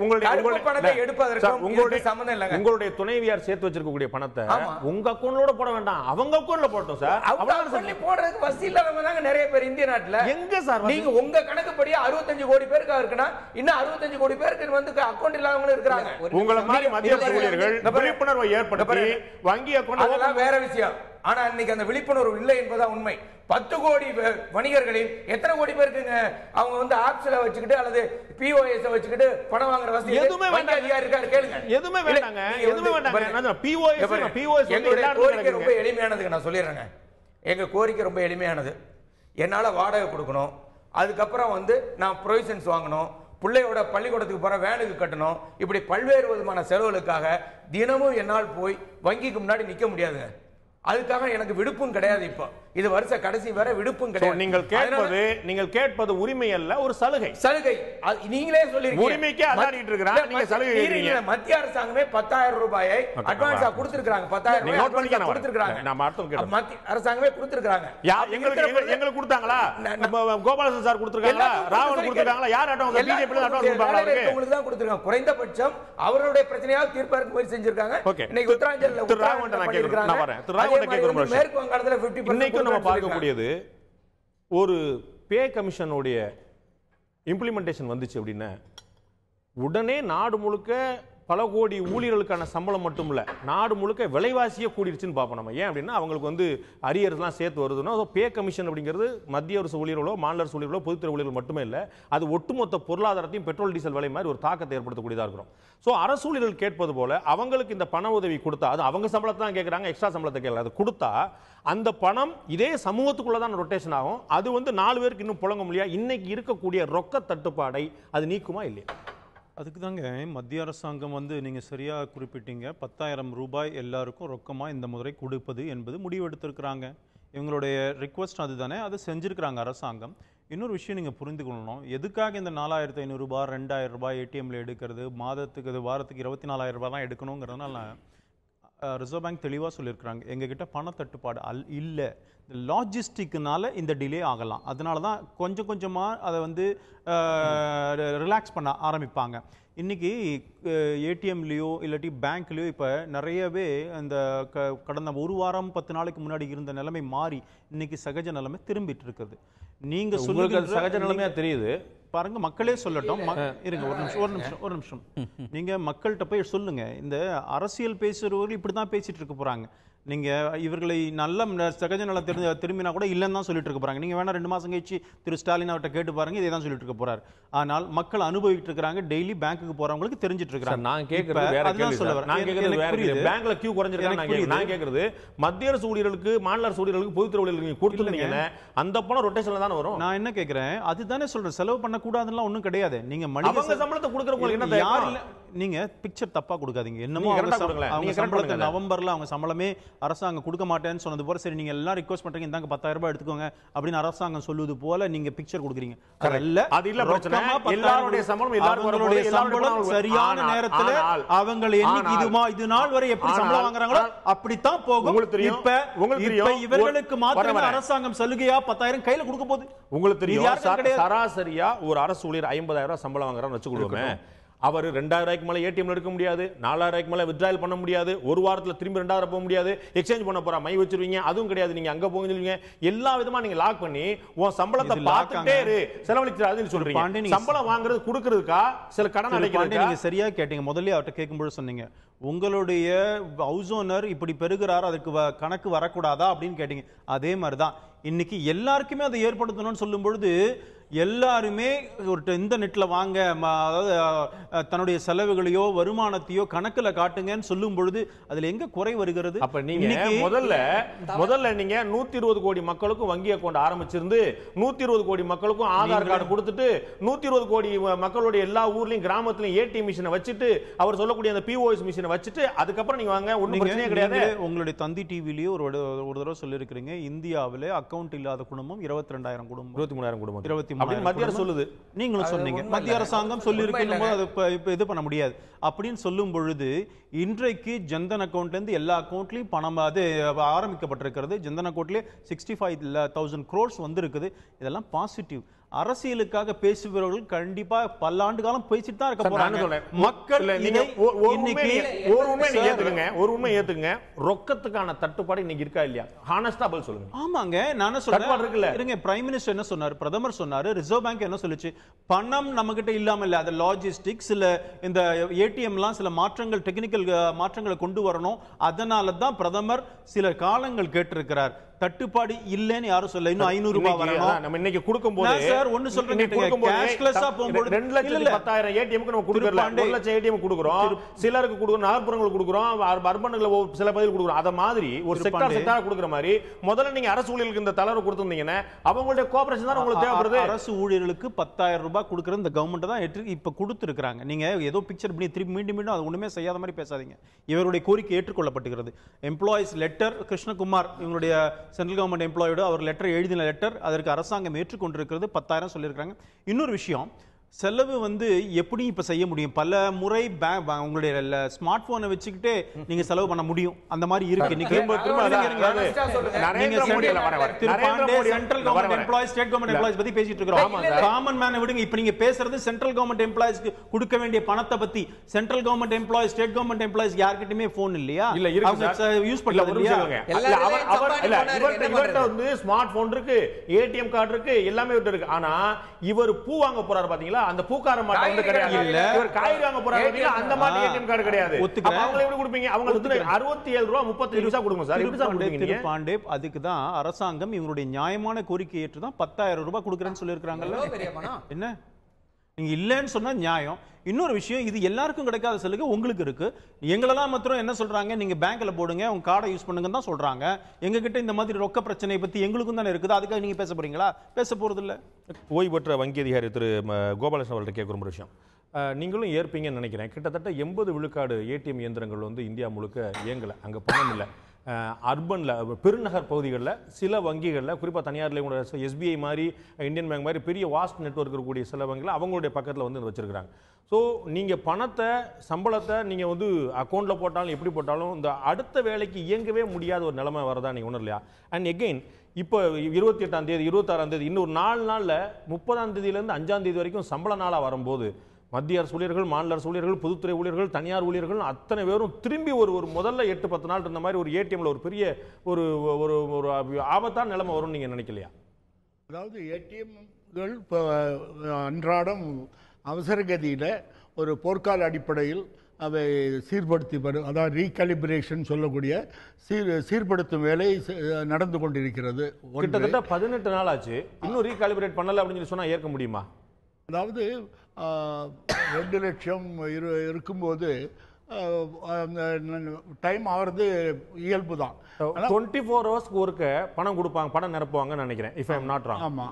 உங்களுடைய பணத்தை எடுப்பதற்கு உங்களுக்கு சம்பந்தம் இல்லங்க. உங்களுடைய துணைவியார் சேர்த்து வச்சிருக்கக்கூடிய பணத்தை உங்க அக்கவுண்ட்ல போட வேண்டாம், அவங்க அக்கவுண்ட்ல போட்டோம் சார். அவ்வளவு சொல்லி போடுறதுக்கு வசதி இல்லாதவங்க தாங்க நிறைய பேர் இந்திய நாட்டுல. எங்க சார் நீங்க உங்க கணக்குப்படி 65 கோடி பேருக்கு இருக்குன்னா இன்னும் 65 கோடி பேருக்கு அக்கவுண்ட் இல்லாதவங்க இருக்காங்க. உங்களை மாதிரி மத்திய அரசு ஊழியர்கள் விழிப்புணர்வை ஏற்படுத்தி வங்கி அக்கவுண்ட் வேற விஷயம். ஆனா இன்னைக்கு அந்த விழிப்புணர்வு இல்லை என்பதுதான் உண்மை. 10 கோடி வணிகர்களில் எத்தனை கோடி பேருக்கு அவங்க ஆப்ஸ்ல வச்சுக்கிட்டு அல்லது POS வச்சுக்கிட்டு பணம் வாங்குற வசதி எதுவுமே அதிகாரி இருக்காரு கேளுங்க. எதுவுமே வேண்டாங்க, எதுவுமே வேண்டாங்க. POS எங்களுடைய கோரிக்கை ரொம்ப எளிமையானதுக்கு நான் சொல்லிடுறேங்க. எங்க கோரிக்கை ரொம்ப எளிமையானது. என்னால வாடகை கொடுக்கணும், அதுக்கப்புறம் நான் ப்ரொவிஷன்ஸ் வாங்கணும், பிள்ளையோட பள்ளிக்கூடத்துக்கு போற வேனுக்கு கட்டணும், இப்படி பல்வேறு விதமான செலவுகளுக்காக தினமும் என்னால் போய் வங்கிக்கு முன்னாடி நிக்க முடியாதுங்க. அதுக்காக எனக்கு விடுப்பும் கிடையாது. இப்போ இது வருஷ கடைசி வரை விடுப்பும் கிடையாது. நீங்கள் கேட்பது உரிமை அல்ல, ஒரு சலுகை. சலுகை நீங்களே சொல்லிருக்கீங்க. உரிமைக்கே அலாடிட்டு இருக்காங்க, நீங்க சலுகை கேக்குறீங்க. மத்திய அரசாங்கமே 10,000 ரூபாயை அட்வான்ஸா கொடுத்திருக்காங்க. 10,000 ரூபாய் அட்வான்ஸா கொடுத்திருக்காங்க. நான் அர்த்தம் கேக்குறேன். மத்திய அரசாங்கமே கொடுத்திருக்காங்க. எங்களுக்கு கொடுத்தாங்களா? கோபாலன் சார் கொடுத்திருக்காங்களா? ராவல் கொடுத்திருக்காங்களா? யார் அட்வான்ஸ்? பிஜேபி அட்வான்ஸ் கொடுப்பாங்களா? உங்களுக்கு தான் கொடுத்திருக்காங்க. குறைந்தபட்சம் அவருடைய பிரச்சனையாவது தீர்ப்பதற்கு முயற்சி செஞ்சிருக்காங்க. இன்னைக்கு உத்தராஞ்சல்ல உத்தராகண்ட் நான் கேக்குறேன். நான் வரேன். மேற்கு வங்காளத்துல 50% நம்ம பார்க்கக்கூடியது ஒரு பே கமிஷனுடைய இம்ப்ளிமெண்டேஷன் வந்துச்சு அப்படின்னா உடனே நாடு முழுக்க பல கோடி ஊழியர்களுக்கான சம்பளம் மட்டும் இல்ல, நாடு முழுக்க விலைவாசியே கூடிருச்சுன்னு பார்ப்போம் நம்ம. ஏன் அப்படின்னா அவங்களுக்கு அரியர்ஸ்லாம் சேர்த்து வருதுன்னா பே கமிஷன் அப்படிங்கிறது மத்திய அரசு ஊழியர்களோ மாநில அரசு ஊழியர்களோ பொதுத்துறை ஊழியர்கள் மட்டுமே இல்லை, அது ஒட்டுமொத்த பொருளாதாரத்தையும் பெட்ரோல் டீசல் விலை மாதிரி ஒரு தாக்கத்தை ஏற்படுத்தக்கூடியதாக இருக்கிறோம். ஸோ அரசு ஊழியர்கள் கேட்பது போல அவங்களுக்கு இந்த பண உதவி கொடுத்தா, அது அவங்க சம்பளத்தை தான் கேட்குறாங்க, எக்ஸ்ட்ரா சம்பளத்தை கேட்கல, அது கொடுத்தா அந்த பணம் இதே சமூகத்துக்குள்ள தான் ரொட்டேஷன் ஆகும். அது 4 பேருக்கு இன்னும் புழங்க முடியாது. இன்னைக்கு இருக்கக்கூடிய ரொக்க தட்டுப்பாடை அது நீக்குமா இல்லையா? அதுக்கு தாங்க மத்திய அரசாங்கம் நீங்கள் சரியாக குறிப்பிட்டீங்க. 10,000 ரூபாய் எல்லாருக்கும் ரொக்கமாக இந்த முறை கொடுப்பது என்பது முடிவெடுத்திருக்கிறாங்க. இவங்களுடைய ரிக்வஸ்ட் அதுதானே, அதை செஞ்சுருக்கிறாங்க அரசாங்கம். இன்னொரு விஷயம் நீங்கள் புரிந்துக்கொள்ளணும், எதுக்காக இந்த 4,500 ரூபாய் 2,000 ரூபாய் ஏடிஎம்ல எடுக்கிறது, மாதத்துக்கு வாரத்துக்கு 24,000 ரூபாய் தான் எடுக்கணுங்கிறதுனால ரிசர்வ் பேங்க் தெளிவாக சொல்லியிருக்கிறாங்க, எங்ககிட்ட பண தட்டுப்பாடு இல்லை, லாஜிஸ்டிக்னால இந்த டிலே ஆகலாம், அதனால தான் கொஞ்சம் கொஞ்சமாக அதை ரிலாக்ஸ் பண்ண ஆரம்பிப்பாங்க. இன்றைக்கி ஏடிஎம்லேயோ இல்லாட்டி பேங்க்லேயோ இப்போ நிறையவே அந்த கடந்த ஒரு வாரம் 10 நாளைக்கு முன்னாடி இருந்த நிலைமை மாறி இன்னைக்கு சகஜ நிலைமை திரும்பிட்டு இருக்குது. நீங்கள் சொல்லுங்க சகஜ நிலைமையா தெரியுது பாருங்க, மக்களே சொல்லட்டும். இருங்க ஒரு நிமிஷம் நீங்க மக்கள்கிட்ட போய் சொல்லுங்க. இந்த அரசியல் பேசுறவர்கள் இப்படிதான் பேசிட்டு இருக்க போறாங்க. நீங்க இவர்களை நல்ல சகஜ நல திரும்பினா கூட இல்லைன்னு தான் சொல்லிட்டு இருக்க போறாங்க. நீங்க வேணா 2 மாசம் கழிச்சு திரு ஸ்டாலின் அவர்கிட்ட கேட்டு பாருங்க, இதே தான் சொல்லிட்டு இருக்க போறாரு. ஆனால் மக்கள் அனுபவிட்டு இருக்காங்க, டெய்லி பேங்க்குக்கு போறவங்களுக்கு தெரிஞ்சிட்டு இருக்காங்க. நான் கேக்குறது வேற கேள்வி சார். நான் கேக்குறது வேற, பேங்க்ல கியூ குறைஞ்சிருக்காங்க. நான் கேக்குறது மத்திய அரசு ஊழியர்களுக்கு மாநில அரசு ஊழியர்களுக்கு பொதுத்துறை ஊழியர்களுக்கு கொடுத்துருந்தீங்கன்னா அந்த பணம் ரொட்டேஷன்ல தான வரும். நான் என்ன கேக்குறேன், அதுதானே சொல்றேன், செலவு பண்ண கூடாதுன்னு ஒண்ணும் கிடையாது. நீங்க மளிகை சம்பளத்தை கொடுக்கறவங்களுக்கு என்ன யார் நீங்க பிக்சர் தப்பா கொடுக்காதீங்க. என்னமோ அவங்க சம்பளத்தை நவம்பர்ல அவங்க சம்பளமே அரசாங்கம் கொடுக்க மாட்டேன்னு சொன்னது போல, சரி நீங்க எல்லாம் ரிக்வெஸ்ட் பண்றீங்க, இந்தாங்க 10,000 ரூபாய் எடுத்துக்கோங்க அப்படின்னு அரசாங்கம் சொல்லுவது போல நீங்க பிக்சர் கொடுக்குறீங்க. அது இல்ல பிரச்சனை. எல்லாருடைய சம்பளம் சரியான நேரத்துல அவங்க என்னைக்கு இது நாள் வரை எப்படி சம்பளம் வாங்குறாங்களோ அப்படித்தான் போகும். இப்ப இவர்களுக்கு மாத்திரம் அரசாங்கம் சலுகையா 10,000 கையில கொடுக்க போகுது. உங்களுக்கு தெரியும், சராசரியா ஒரு அரசு ஊழியர் 50,000 ரூபாய் சம்பளம் வாங்குறான்னு வச்சுக்கொள்ளுமே, அவர் 2000 ரூபாய்க்கு மேலே ஏடிஎம்ல எடுக்க முடியாது, 4000 ரூபாய்க்கு மேலே வித்ட்ராயல் பண்ண முடியாது, ஒரு வாரத்தில் திரும்பி 2000 போக முடியாது, எக்ஸ்சேஞ்ச் பண்ண போறா மை வச்சிருவீங்க, அதுவும் கிடையாது, நீங்க அங்க போங்க சொல்லுவீங்க, எல்லா விதமா நீங்க லாக் பண்ணி உன் சம்பளத்தை பார்த்துட்டே இரு, செலவழிச்சிடாதுன்னு சொல்றீங்க. சம்பளம் வாங்குறது கொடுக்கறதுக்கா சில கடன் அடைக்கிறது. நீங்க சரியா கேட்டீங்க. முதல்ல அவர்கிட்ட கேட்கும்போது சொன்னீங்க உங்களுடைய ஹவுஸ் ஓனர் இப்படி பெறுகிறார், அதுக்கு கணக்கு வரக்கூடாதா அப்படின்னு கேட்டீங்க. அதே மாதிரிதான் இன்னைக்கு எல்லாருக்குமே அதை ஏற்படுத்தணும்னு சொல்லும் பொழுது எல்லாருமே ஒரு இந்த நெட்ல வாங்க, அதாவது தன்னுடைய செலவுகளையோ வருமானத்தையோ கணக்குல காட்டுங்கன்னு சொல்லும் பொழுது அதுல எங்க குறை வருகிறது? அப்ப நீங்க முதல்ல நீங்க 120 கோடி மக்களுக்கும் வங்கி அக்கௌண்ட் ஆரம்பிச்சிருந்து 120 கோடி மக்களுக்கும் ஆதார் கார்டு கொடுத்துட்டு 120 கோடி மக்களுடைய எல்லா ஊர்லயும் கிராமத்திலும் ஏடிஎம் மிஷினை வச்சுட்டு அவர் சொல்லக்கூடிய அந்த பிஓஎஸ் மிஷினை வச்சுட்டு அதுக்கப்புறம் நீங்க வாங்க, ஒண்ணும் பிரச்சனையே கிடையாது. உங்களுடைய தந்தி டிவிலயே ஒரு தடவை சொல்லியிருக்கிறீங்க, இந்தியாவிலே அக்கௌண்ட் இல்லாத குடும்பம் 22,000 குடும்பம், 23,000 குடும்பம், அப்படின்னு மத்திய அரசு சொல்லுது. நீங்களும் சொன்னீங்க மத்திய அரசாங்கம் சொல்லி இருக்கும் போது அது இது பண்ண முடியாது அப்படின்னு சொல்லும் பொழுது இன்றைக்கு ஜன்தன் அக்கவுண்ட்ல இருந்து எல்லா அக்கவுண்ட்லயும் பணம் அது ஆரம்பிக்கப்பட்டிருக்கிறது. ஜன்தன் அக்கவுண்ட்லயே 65,000 crores வந்திருக்குது. இதெல்லாம் பாசிட்டிவ். அரசியலுக்காக பேசுபவர்கள் கண்டிப்பா பல்லாண்டு காலம் பேசிட்டு தான் இருக்க போறாங்க. மக்கள் ஒரு உண்மை ஏத்துங்க, ரொக்கத்துக்கான தட்டுப்பாடு இன்னைக்கு இருக்கா இல்லையா? ஹானஸ்டா பதில் சொல்லுங்க. ஆமாங்க, நான் சொல்றேன் இருங்க. பிரைம் மினிஸ்டர் என்ன சொன்னாரு, பிரதமர் சொன்னாரு, ரிசர்வ் பேங்க் என்ன சொல்லுச்சு, பணம் நம்ம கிட்ட இல்லாம இல்ல, அது லாஜிஸ்டிக்ஸ் இல்ல, இந்த ஏடிஎம்லாம் சில மாற்றங்கள் டெக்னிக்கல் மாற்றங்களை கொண்டு வரணும். அதனால தான் பிரதமர் சில காலங்கள் கேட்டிருக்கிறார். தட்டுப்பாடு இல்லன்னு யாரும் சொல்ல. இன்னும் 500 ரூபாய் வரணும். நம்ம இன்னைக்கு கொடுக்கும்போது சார் ஒன்னு சொல்றேன், கேஷ்லெஸ்ஸா போகும்போது 2,10,000 ஏடிஎம்க்கு நம்ம கொடுக்கறல, 1 லட்சம் ஏடிஎம் கொடுக்குறோம், சிலருக்கு கொடுக்குறோம், நகர்ப்புறங்களுக்கு கொடுக்குறோம், அர்பன்ல சில பதில் கொடுக்குறோம். அத மாதிரி ஒரு செக்டார் கொடுக்குற மாதிரி முதல்ல நீங்க அரசு ஊழியர்களுக்கு இந்த தளர்வு கொடுத்திருந்தீங்கன்னா அவங்களுடைய கோஆபரேஷன் தான் உங்களுக்கு தேவைப்படுது. அரசு ஊழியர்களுக்கு 10,000 ரூபாய் கொடுக்குற இந்த கவர்மெண்ட் தான் இப்ப கொடுத்திருக்காங்க. நீங்க ஏதோ பிக்சர் பண்ணி திருப்பி மீண்டும் அது ஒண்ணுமே செய்யாத மாதிரி பேசாதீங்க. இவருடைய கோரிக்கை ஏற்றுக்கொள்ளப்பட்டிருக்கிறது. எம்ப்ளாயிஸ் லெட்டர் கிருஷ்ணகுமார் இவங்களுடைய சென்ட்ரல் கவர்மெண்ட் எம்ப்ளாயோட அவர் லெட்டர் எழுதின லெட்டர், அதற்கு அரசாங்கம் ஏற்றுக்கொண்டிருக்கிறது. 10,000 சொல்லியிருக்காங்க. இன்னொரு விஷயம், செலவு எப்படி இப்ப செய்ய முடியும்? பல முறை உங்களுடைய ஸ்மார்ட் போனை வச்சுக்கிட்டே நீங்க செலவு பண்ண முடியும். அந்த மாதிரி இருக்கு. Central government employees, state government employees பத்தி பேசிட்டு இருக்கோம். காமன் மேனை விடுங்க. இப்ப நீங்க பேசுறது சென்ட்ரல் கவர்மெண்ட் எம்ப்ளாயிஸ்க்கு கொடுக்க வேண்டிய பணத்தை பத்தி. Central government employees, state government employees யார்கிட்டயுமே போன் இல்லையா? இல்ல இருக்கு, யூஸ் பண்ணல. இவர்ட்ட ஸ்மார்ட் போன் இருக்கு, ஏடிஎம் கார்டு இருக்கு, எல்லாமே இருக்கு. ஆனா இவர் பூ வாங்க போறாரு பாத்தீங்களா, அந்த பூக்கார மாட்ட கிடையாது. இவர் காய் வாங்க போறாரு, அந்த மாதிரி ஏடிஎம் கார்டு கிடையாது. அவங்களே எப்படி கொடுப்பீங்க? அவங்களுக்கு 67 ரூபாய் 35 பைசா கொடுங்க சார். எப்படி சார் கொடுப்பீங்க? பாண்டே, அதுக்கு தான் அரசாங்கம் இவங்களுடைய நியாயமான கோரிக்கை ஏற்று தான் 10,000 ரூபாய் கொடுக்குறேன்னு சொல்லியிருக்காங்கல்ல. என்ன நீங்க இல்லன்னு சொன்னா நியாயம். இன்னொரு விஷயம், இது எல்லாருக்கும் கிடைக்காத சலுகை உங்களுக்கு இருக்கு. எங்களெல்லாம் மாத்திரம் என்ன சொல்றாங்க, நீங்க பேங்க்ல போடுங்க, உங்க கார்டை யூஸ் பண்ணுங்க தான் சொல்றாங்க. எங்க கிட்ட இந்த மாதிரி ரொக்க பிரச்சனை பத்தி எங்களுக்கும் தானே இருக்குது. அதுக்காக நீங்க பேச போறீங்களா? பேச போறது இல்ல. ஓய்வு பெற்ற வங்கி அதிகாரி திரு கோபாலகிருஷ்ணன் அவர்கள்ட்ட கேட்குற ஒரு விஷயம், நீங்களும் ஏற்பீங்கன்னு நினைக்கிறேன். கிட்டத்தட்ட 80 விழுக்காடு ஏடிஎம் இயந்திரங்கள் இந்தியா முழுக்க இயங்கலை, அங்கே பணம் இல்லை. அர்பனில் பெருநகர் பகுதிகளில் சில வங்கிகளில், குறிப்பாக தனியாரில் எஸ்பிஐ மாதிரி, இந்தியன் பேங்க் மாதிரி பெரிய வாஸ்ட் நெட்வொர்க் இருக்கக்கூடிய சில வங்கிகள் அவங்களுடைய பக்கத்தில் வச்சுருக்கிறாங்க. ஸோ நீங்கள் பணத்தை, சம்பளத்தை நீங்கள் அக்கௌண்ட்டில் போட்டாலும் எப்படி போட்டாலும் இந்த அடுத்த வேலைக்கு இயங்கவே முடியாத ஒரு நிலைமை வரதா நீங்கள் உணரலையா? அண்ட் எகெயின் இப்போ 28ஆம் தேதி 26ஆம் தேதி இன்னொரு 4 நாளில் 30ஆம் தேதியிலேருந்து 5ஆம் தேதி வரைக்கும் சம்பள நாளாக வரும்போது மத்திய அரசு ஊழியர்கள், மாநில அரசு ஊழியர்கள், பொதுத்துறை ஊழியர்கள், தனியார் ஊழியர்கள் அத்தனை பேரும் திரும்பி ஒரு முதல்ல 8-10 நாள் இருந்த மாதிரி ஒரு ஏடிஎம்ல ஒரு பெரிய ஒரு ஒரு ஆபத்தான நிலைமை வரும்னு நீங்க நினைக்கலையா? அதாவது ஏடிஎம்கள் இப்போ அன்றாடம் அவசரகதியில் ஒரு போர்க்கால அடிப்படையில் அவை சீர்படுத்தி வரும், அதாவது ரீகலிபிரேஷன் சொல்லக்கூடிய சீர்படுத்தும் வேலை நடந்து கொண்டிருக்கிறது. கிட்டத்தட்ட 18 நாள் ஆச்சு, இன்னும் ரீகாலிபிரேட் பண்ணலை அப்படின்னு சொன்னால் ஏற்க முடியுமா? அதாவது 2 லட்சம் இருக்கும்போது டைம் ஆகிறது இயல்பு தான். 24 ஹவர்ஸ்க்கு ஒருக்க பணம் கொடுப்பாங்க, பணம் நிரப்புவாங்கன்னு நினைக்கிறேன். If I am not wrong. ஆமா,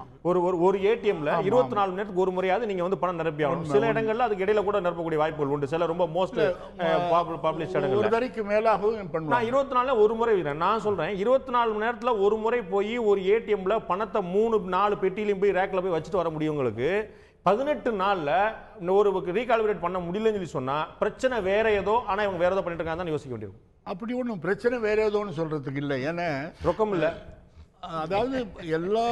ஒரு ஏடிஎம்ல 24 மணி நேரத்துக்கு ஒரு முறையாவது நீங்க பணம் நிரப்பி ஆகணும். சில இடங்கள்ல அதுக்கு இடையில கூட நிரப்பக்கூடிய வாய்ப்புகள் உண்டு. சில ரொம்ப மோஸ்ட் பப்ளிஷ் இடங்கள்ல ஒரு தடவைக்கு மேலாகவும் பண்ணுவாங்க. நான் 24 ஒரு முறை நான் சொல்றேன், 24 மணி நேரத்துல ஒரு முறை போய் ஒரு ஏடிஎம்ல பணத்தை 3-4 பெட்டியிலையும் போய் ரேக்ல போய் வச்சுட்டு வர முடியும். உங்களுக்கு 18 நாள்ல ஒரு ரீகாலிபிரேட் பண்ண முடியலன்னு சொல்லி சொன்னா பிரச்சனை வேற ஏதோ, ஆனா இவங்க வேற ஏதோ பண்ணிட்டு இருக்காங்க தான் யோசிக்க வேண்டியிருக்கும். அப்படி ஒன்றும் பிரச்சனை வேற ஏதோன்னு சொல்றதுக்கு இல்லை. ஏன்னா ரொக்கம் இல்லை. அதாவது எல்லா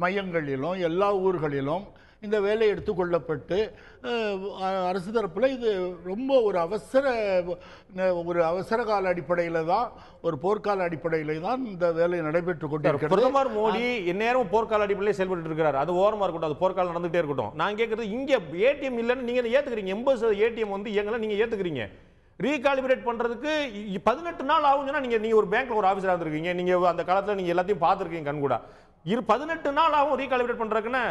மையங்களிலும் எல்லா ஊர்களிலும் இந்த வேலை எடுத்துக்கொள்ளப்பட்டு அரசு தரப்பில் இது ரொம்ப ஒரு அவசர கால அடிப்படையில் தான், ஒரு போர்க்கால அடிப்படையில் தான் இந்த வேலை நடைபெற்று கொண்டிருக்கிறது. பிரதமர் மோடி எந்நேரம் போர்க்கால அடிப்படையில் செயல்பட்டு இருக்கிறார். அது ஓரமா இருக்கட்டும், அது போர்க்காலம் நடந்துகிட்டே இருக்கட்டும். நான் கேட்கறது, இங்க ஏடிஎம் இல்லைன்னு நீங்க ஏத்துக்கிறீங்க, 80% ஏடிஎம் வந்து இயங்கல, நீங்க ஏத்துக்கிறீங்க. ரீகாலிபிரேட் பண்றதுக்கு 18 நாள் ஆகும்னா நீங்க ஒரு பேங்க்ல ஒரு ஆபீசரா இருந்திருக்கீங்க, நீங்க அந்த காலத்துல நீங்க எல்லாத்தையும் பார்த்திருக்கீங்க கண்கூடா. 18 நாள் ஆகும் ரீகாலிபிரேட் பண்றதுக்குன்னு.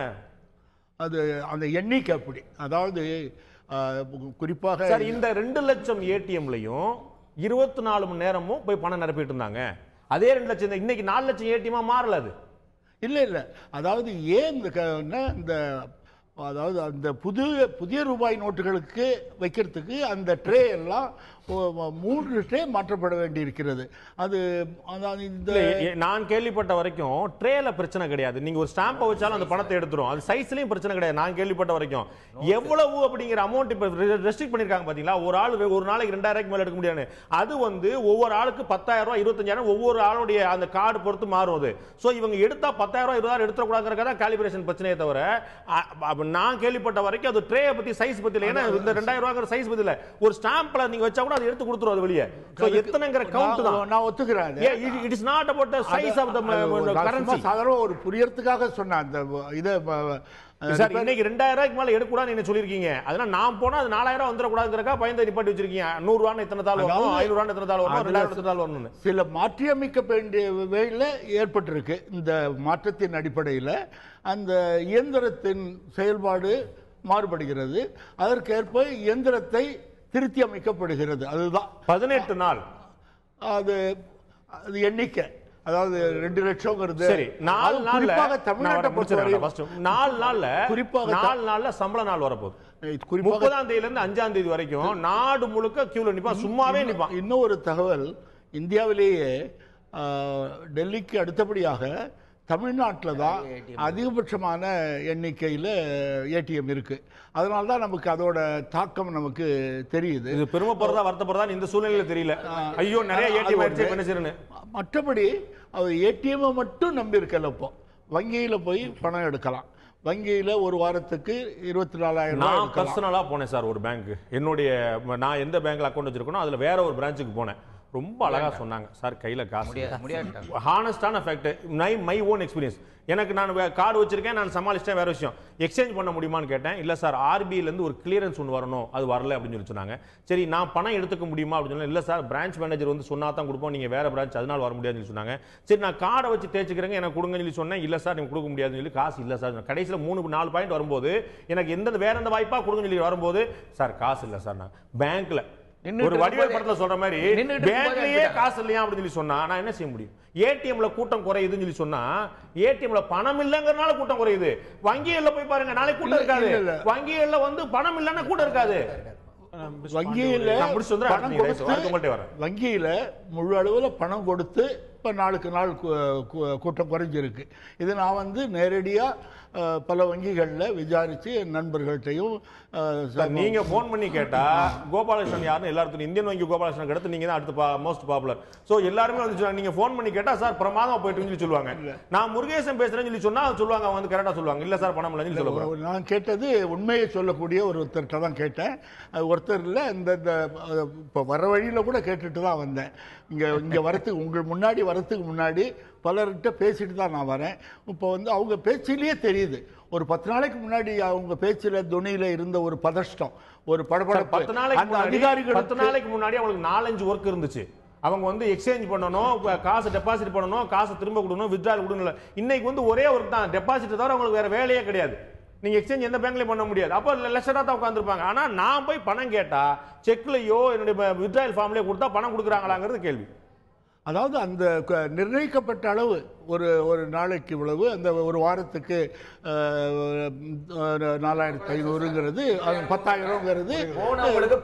அது அந்த எண்ணிக்கை அப்படி. அதாவது குறிப்பாக சார், இந்த 2 லட்சம் ஏடிஎம்லையும் 24 மணி நேரமும் போய் பணம் நிரப்பிட்டு இருந்தாங்க. அதே 2 லட்சம் இன்னைக்கு 4 லட்சம் ஏடிஎம்மா மாறல. அது இல்ல அதாவது ஏன் இந்த அதாவது அந்த புதிய ரூபாய் நோட்டுகளுக்கு வைக்கிறதுக்கு அந்த ட்ரே எல்லாம் 3 ட்ரே மாற்றப்பட வேண்டி இருக்கிறது. அது நான் கேள்விப்பட்ட வரைக்கும் ட்ரேல பிரச்சனை கிடையாது. நீங்க ஒரு ஸ்டாம்பை வச்சாலும் அந்த பணத்தை எடுத்துரும். அது சைஸ்லயும் பிரச்சனை கிடையாது. நான் கேள்விப்பட்ட வரைக்கும் எவ்வளவு அப்படிங்கிற அமௌண்ட் இப்ப ரெஸ்ட்ரிக்ட் பண்ணிருக்காங்க பாத்தீங்களா. ஒரு ஆள் ஒரு நாளைக்கு 2000 மேல எடுக்க முடியாது. அது வந்து ஒவ்வொரு ஆளுக்கு 10,000 ரூபாய் 25,000 ஒவ்வொரு ஆளுடைய அந்த கார்டு பொறுத்து மாறும். அது சோ இவங்க எடுத்தா 10,000 20,000 எடுத்துக்கூடாதுங்கிறதா காலிபிரேஷன் பிரச்சனையே தவிர, நான் கேள்விப்பட்ட வரைக்கும் அது ட்ரே பத்தி சைஸ் பத்தி இல்ல. ஏன்னா இந்த 2000 ரூபாய் சைஸ் பத்தி இல்ல. ஒரு ஸ்டாம்ப்ல நீங்க வச்சா கூட அது எடுத்து கொடுத்துரும். அது வெளியே சோ எத்தனைங்கற கவுண்ட் தான். நான் ஒத்துக்கிறேன். It is not about the size of the currency. சாதாரண ஒரு புரியறதுக்காக சொன்ன அந்த இத சார், இன்னைக்கு 2000 ரூபாய்க்கு மேல எடுக்க கூடாதுன்னு என்ன சொல்லிருக்கீங்க? அதனால நான் போனா அது 4000 வந்துட கூடாதுங்கறதுக்காக பயந்து நிப்பாட்டி வச்சிருக்கீங்க. 100 ரூபாய் எத்தனை தாள் வரும், 500 ரூபாய் எத்தனை தாள் வரும், 2000 எத்தனை தாள் வரும்னு சில மாற்றியமைக்க வேண்டிய வேளையில ஏற்பட்டிருக்கு. இந்த மாற்றத்தின் அடிப்படையில் அந்த இயந்திரத்தின் செயல்பாடு மாறுபடுகிறது. அதற்கேற்ப இயந்திரத்தை திருத்தி அமைக்கப்படுகிறது. அதுதான் 18 நாள் அது எண்ணிக்கை. அதாவது 2 லட்சம்ங்கிறது சரி. 4 நாள்ல தமிழ்நாட்டை பொறுத்தவரை 4 நாள்ல குறிப்பாக 4 நாள்ல சம்பள நாள் வரப்போகுது. குறிப்பாக 30ஆம் தேதியில இருந்து 5ஆம் தேதி வரைக்கும் நாடு முழுக்க கியூல நிப்பான், சும்மாவே நிப்பான். இன்னும் ஒரு தகவல், இந்தியாவிலேயே டெல்லிக்கு அடுத்தபடியாக தமிழ்நாட்டில் தான் அதிகபட்சமான எண்ணிக்கையில் ஏடிஎம் இருக்கு. அதனால தான் நமக்கு அதோட தாக்கம் நமக்கு தெரியுது. இது பெருமைப்படுறதா வருத்தப்படுறதா இந்த சூழ்நிலையில தெரியல. ஐயோ நிறைய ஏடிஎம் ஆயிடுச்சு என்ன செய்யறேன்னு. மற்றபடி அவர் ஏடிஎம் மட்டும் நம்பி இருக்கல. இப்போ வங்கியில் போய் பணம் எடுக்கலாம். வங்கியில் ஒரு வாரத்துக்கு 24,000 ரூபாய். நான் பர்சனலா போனேன் சார் ஒரு பேங்க். என்னுடைய நான் எந்த பேங்க்ல அக்கௌண்ட் வச்சிருக்கணும் அதுல வேற ஒரு பிரான்ச்சுக்கு போனேன். ரொம்ப அழகா சொன்னாங்க சார், கையில காசு. ஹானஸ்டான ஃபேக்ட், மை ஓன் எக்ஸ்பீரியன்ஸ். எனக்கு நான் கார்டு வச்சிருக்கேன், நான் சமாளிச்சிட்டேன், வேற விஷயம். எக்ஸ்சேஞ்ச் பண்ண முடியுமான்னு கேட்டேன். இல்ல சார், ஆர்பிஐல இருந்து ஒரு கிளியரன்ஸ் ஒன்று வரணும், அது வரல அப்படின்னு சொல்லி சொன்னாங்க. சரி, நான் பணம் எடுத்துக்க முடியுமா அப்படின்னு சொன்னேன். இல்ல சார், பிரான்ச் மேனேஜர் வந்து சொன்னா தான் கொடுப்போம், நீங்க வேற பிரான்ச், அதனால வர முடியாதுன்னு சொல்லி சொன்னாங்க. சரி, நான் கார்டை வச்சு தேய்ச்சிக்கிறேங்க, எனக்கு கொடுங்கன்னு சொல்லி சொன்னேன். இல்ல சார், நீங்க கொடுக்க முடியாதுன்னு சொல்லி காசு இல்ல சார். கடைசியில் 3-4 பாயிண்ட் வரும்போது எனக்கு வேற எந்த வாய்ப்பா கொடுங்கன்னு சொல்லி வரும்போது, சார் காசு இல்ல சார், நான் பேங்க்ல ஒரு வடிவேல் படத்துல சொல்ற மாதிரி பேங்க்லயே காசு இல்லையா அப்படின்னு சொல்லி சொன்னா நான் என்ன செய்ய முடியும்? ஏடிஎம்ல கூட்டம் குறையுதுன்னு சொல்லி சொன்னா, ஏடிஎம்ல பணம் இல்லங்கறனால கூட்டம் குறையுது. வங்கியில போய் பாருங்க, நாளைக்கு கூட்டம் இருக்காது. வங்கியில வந்து பணம் இல்லன்னா கூட்டம் இருக்காது. வங்கியில முழு அளவுல பணம் கொடுத்து இப்ப நாளுக்கு நாள் கூட்டம் குறைஞ்சிருக்கு. இது நான் வந்து நேரடியா பல வங்கிகள்ல விசாரிச்சு நண்பர்கள்ட்டையும். நீங்க போன் பண்ணி கேட்டா கோபாலகிருஷ்ணன் யாருன்னு எல்லாருக்கும், இந்தியன் வங்கி கோபாலகிருஷ்ணன் அடுத்து நீங்க தான் அடுத்து மோஸ்ட் பாப்புலர். சோ எல்லாருமே வந்து நீங்க போன் பண்ணி கேட்டா சார் பிரமாதமா போயிட்டு சொல்லி சொல்லுவாங்க. நான் முருகேசன் பேசுறேன்னு சொல்லி சொன்னா சொல்லுவாங்க, வந்து கரெக்டா சொல்லுவாங்க. இல்ல சார் பணம் இல்லைன்னு சொல்லுவாங்க. நான் கேட்டது உண்மையை சொல்லக்கூடிய ஒருத்தர்கிட்ட தான் கேட்டேன். ஒருத்தர் இல்ல, இந்த இப்ப வர வழியில கூட கேட்டுட்டு தான் வந்தேன். இங்க வரத்துக்கு உங்கள் முன்னாடி வரத்துக்கு முன்னாடி பலர்கிட்ட பேசிட்டு தான் நான் வரேன். இப்போ வந்து அவங்க பேச்சிலேயே தெரியுது, ஒரு 10 நாளைக்கு முன்னாடி அவங்க பேச்சில துணியில இருந்த ஒரு பதஷ்டம், ஒரு படபடப்பு. 10 நாளைக்கு முன்னாடி அவங்களுக்கு 4-5 ஒர்க் இருந்துச்சு. அவங்க வந்து எக்ஸ்சேஞ்ச் பண்ணணும், காசு டெபாசிட் பண்ணணும், காசு திரும்ப கொடுக்கணும், வித்ட்ரால் கொடுக்கணும். இன்னைக்கு வந்து ஒரே ஒர்க் தான், டெபாசிட் தவிர அவங்களுக்கு வேற வேலையே கிடையாது. நீங்க எக்ஸ்சேஞ்ச் எந்த பேங்க்லயும் பண்ண முடியாது. அப்போ லட்சரா தான் உட்காந்துருப்பாங்க. ஆனா நான் போய் பணம் கேட்டா செக்லயோ என்னுடைய வித்ட்ராயல் ஃபார்ம்லயோ கொடுத்தா பணம் கொடுக்குறாங்களாங்கிறது கேள்வி. அதாவது அந்த நிர்ணயிக்கப்பட்ட அளவு ஒரு நாளைக்கு இவ்வளவு, அந்த ஒரு வாரத்துக்கு 4,500ங்கிறது 10,000ங்கிறது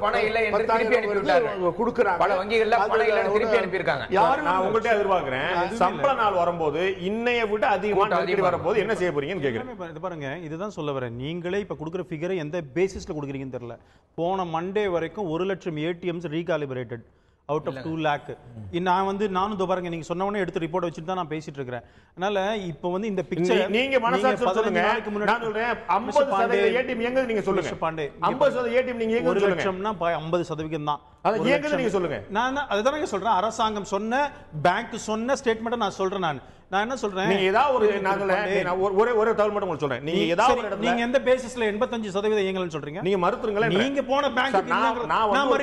பணம் இல்லை என்று திருப்பி அனுப்பி கொடுக்குறாங்க. பல வங்கிகள்ல பணம் இல்லை திருப்பி அனுப்பியிருக்காங்க. நான் உங்கள்கிட்ட எதிர்பார்க்கிறேன், சம்பள நாள் வரும்போது இன்னைய விட அதிகமாக வரும்போது என்ன செய்ய போறீங்கன்னு கேட்கிறேன். பாருங்க, இதுதான் சொல்ல வரேன். நீங்களே இப்ப கொடுக்குற ஃபிகரை எந்த பேசிஸ்ல கொடுக்குறீங்கன்னு தெரியல. போன மண்டே வரைக்கும் 1 லட்சம் ATMs recalibrated. Out of 2 lakh. நான் வந்து நானும் பாருங்க நீங்க சொன்ன உடனே எடுத்து ரிப்போர்ட் வச்சுட்டு தான் நான் பேசிட்டு இருக்கிறேன். அதனால இப்போ வந்து இந்த பிக்சர் நீங்க மனசாட்சி சொல்லுங்க. நான் சொல்றேன் 50% ஏடிஎம் எங்க நீங்க சொல்லுங்க. பாண்டே 50% ஏடிஎம் நீங்க எங்க சொல்லுங்க. 1 லட்சம்னா 50% தான். அது எங்க நீங்க சொல்லுங்க. நான் அதுதான் சொல்றேன். அரசாங்கம் சொன்ன பேங்க் சொன்ன ஸ்டேட்மென்ட் நான் சொல்றேன். நான் என்ன சொல்றேன், நீங்க ஏதாவது ஒரு ஒரே தகவல் மட்டும் உங்களுக்கு சொல்றேன். நீங்க ஏதாவது ஒரு இடத்துல நீங்க எந்த பேசிஸ்ல 85% இயங்கலன்னு சொல்றீங்க? நீங்க மறுத்துறீங்களா? நீங்க போன பேங்க் நான்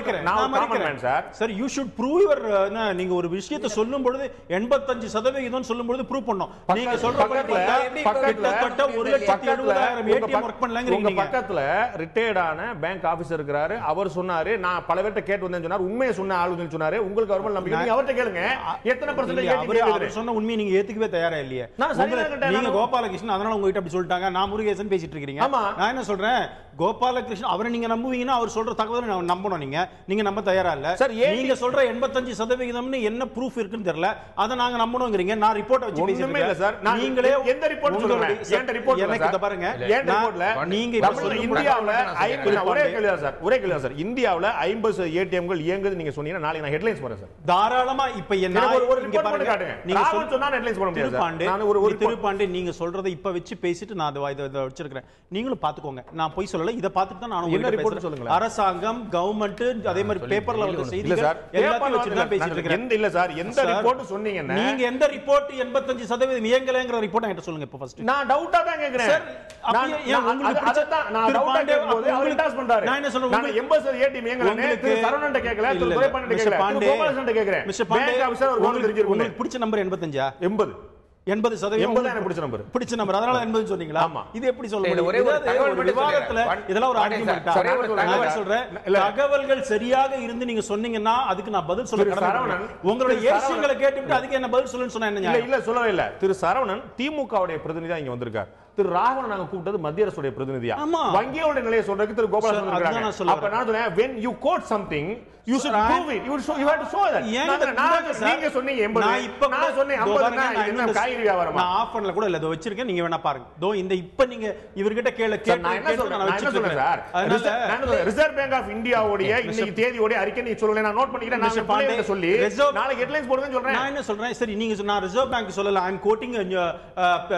மறுக்கிறேன் sir. You should prove your. நீங்க ஒரு விஷயத்தை சொல்லும் பொழுது 85% சொல்லும் பொழுது ப்ரூவ் பண்ணனும். நீங்க சொல்ற பக்கத்துல 1,70,000 ஏடிஎம் வர்க் பண்ணலங்கறீங்க. உங்க பக்கத்துல ரிட்டையர்ட் ஆன பேங்க் ஆபீசர் இருக்காரு. அவர் சொன்னாரு, நான் பல பேர்ட்ட கேட்டு வந்தேன்னு சொன்னாரு. உண்மையை சொன்ன ஆளுங்க சொன்னாரு. உங்களுக்கு அவர்மேல் நம்பிக்கை. நீங்க அவர்ட்ட கேளுங்க எத்தனை % அவர் சொன்ன உண்மையை நீங்க ஏத்துக்கவே தயாரா இல்லையே. நீங்க கோபாலகிருஷ்ணன் அதனால உங்ககிட்ட அப்படி சொல்லிட்டாங்க. நான் முருகேசன் பேசிட்டு இருக்கீங்க. நான் என்ன சொல்றேன், கோபாலகிருஷ்ணன் அவரை நீங்க நம்புவீங்கன்னா அவர் சொல்ற தகவலை நம்பணும். நீங்க நம்ப தயாரா இல்ல. நீங்க சொல்ற 85% என்ன ப்ரூஃப் இருக்குன்னு தெரியல. அதை நாங்க நம்பணும்ங்கறீங்க. நான் ரிப்போர்ட் வச்சு பேசிட்டு இருக்கேன். நீங்களே எந்த ரிப்போர்ட் சொல்லுங்க. ஏன் ரிப்போர்ட் எனக்கு இத பாருங்க. ஏன் ரிப்போர்ட்ல நீங்க இந்தியாவுல ஒரே கேள்வி சார். இந்தியாவுல 50 ஏடிஎம்கள் இயங்குது நீங்க சொன்னீங்கன்னா நாளைக்கு நான் ஹெட்லைன்ஸ் போறேன் சார். தாராளமா இப்ப என்ன ஒரு ரிப்போர்ட் பண்ணி காட்டுங்க. நீங்க சொன்னா ஹெட்லைன்ஸ் போட முடியாது சார். நான் ஒரு திருப்பாண்டே நீங்க சொல்றதை இப்ப வச்சு பேசிட்டு நான் இத வச்சிருக்கேன். நீங்களும் பாத்துக்கோங்க. நான் போய் சொல்லல. இத பார்த்துட்டு தான் நான் என்ன ரிப்போர்ட் சொல்லுங்க. அரசாங்கம் கவர்மெண்ட் அதே மாதிரி பேப்பர்ல வந்த செய்திகள் எல்லாத்தையும் வச்சு தான் பேசிட்டு இருக்கேன். எந்த இல்ல சார், எந்த ரிப்போர்ட் சொன்னீங்கன்னா நீங்க எந்த ரிப்போர்ட் 85% இயங்கலங்கற ரிப்போர்ட் என்கிட்ட சொல்லுங்க. இப்ப ஃபர்ஸ்ட் நான் டவுட்டா தான் கேக்குறேன் சார். உங்களுக்கு பிடிச்சதா நான் டவுட்டா கேக்கும்போது அவர் டாஸ் பண்றாரு. நான் என்ன சொல்றேன், நான் 80% ஏடிஎம் இயங்கலன்னு திரு சரவணன்ட்ட கேக்கல, திரு துரைபாண்டிட்ட கேக்கல, திரு கோபாலகிருஷ்ணன்ட்ட கேக்குறேன். பேங்க் ஆபீசர் ஒரு கவுண்ட் தெரிஞ்சிருக்கும். உங்களுக்கு பிடிச்ச நம்பர் 85 80% பிடிச்ச நம்பர் அதனால 80 சொன்னீங்களா? இது எப்படி சொல்ல முடியும்? ஒரு விவாதத்துல இதெல்லாம் ஒரு ஆர்குமெண்டா? நான் சொல்றேன், தகவல்கள் சரியாக இருந்து நீங்க சொன்னீங்கன்னா அதுக்கு நான் பதில் சொல்றேன். உங்களுடைய ஏசியங்களை கேட்டுட்டு அதுக்கு என்ன பதில் சொல்லுன்னு சொன்னா என்ன? இல்ல சொல்லவே இல்ல. திரு சரவணன் திமுகவுடைய பிரதிநிதியா இங்க வந்திருக்கார். திரு ராகவன் நாங்க கூப்பிட்டது மத்திய அரசுடைய பிரதிநிதியா. வங்கியோட நிலையை சொல்றதுக்கு திரு கோபாலகிருஷ்ணன் இருக்காங்க. அப்ப நான் சொல்றேன், when you quote something you should prove it. You have to show that. நீங்க சொன்னீங்க 80, நான் சொன்னேன் 50. என்ன காய்கறி வியாபாரமா? நான் ஆஃப் பண்ணல கூட இல்ல, இதோ வச்சிருக்கேன். நீங்க வேணா பாருங்க. தோ இந்த இப்ப நீங்க இவர்கிட்ட கேட்டு நான் என்ன சொல்றேன் சார், அதனால ரிசர்வ் பேங்க் ஆஃப் இந்தியாவுடைய இன்னைக்கு தேதியோட அறிக்கை நீங்க சொல்லல, நான் நோட் பண்ணிக்கிறேன். நான் பாண்டே சொல்லி நாளைக்கு ஹெட்லைன்ஸ் போடுங்கன்னு சொல்றேன். நான் என்ன சொல்றேன், சரி நீங்க சொன்னா ரிசர்வ் பேங்க் சொல்லல. ஐ அம் கோட்டிங்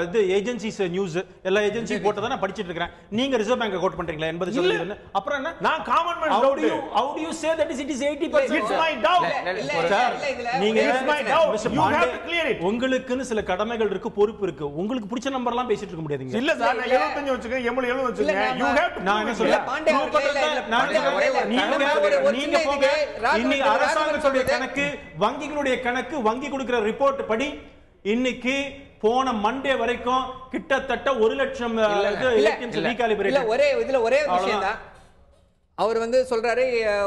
இது ஏஜென்சிஸ் நியூஸ், எல்லா ஏஜென்சி போட்டத நான் படிச்சிட்டு இருக்கேன். நீங்க ரிசர்வ் பேங்க் கோட் பண்றீங்களா 80%? அப்புறம் என்ன? நான் common man doubt. How do you say that it is 80%? It's my doubt. நீங்க it's my doubt. You have to clear it. உங்களுக்குன்னு சில கடமைகள் இருக்கு, பொறுப்பு இருக்கு. உங்களுக்கு பிடிச்ச நம்பர்லாம் பேசிட்டு இருக்க முடியாதுங்க. இல்ல சார், நான் 75 வச்சுக்கேன், 70 வச்சுக்கேன். You have to. நான் என்ன சொல்றேன், பாண்டே நீங்க போங்க. இன்னி அரசாங்கத்துடைய கணக்கு, வங்கிகளுடைய கணக்கு, வங்கி கொடுக்கிற ரிப்போர்ட் படி இன்னைக்கு போன மண்டே வரைக்கும் கிட்டத்தட்ட 1 லட்சம் ஏடிஎம்ஸ் ரீகாலிபிரேட். இல்ல ஒரே விஷயம் தான். அவர் வந்து சொல்றாரு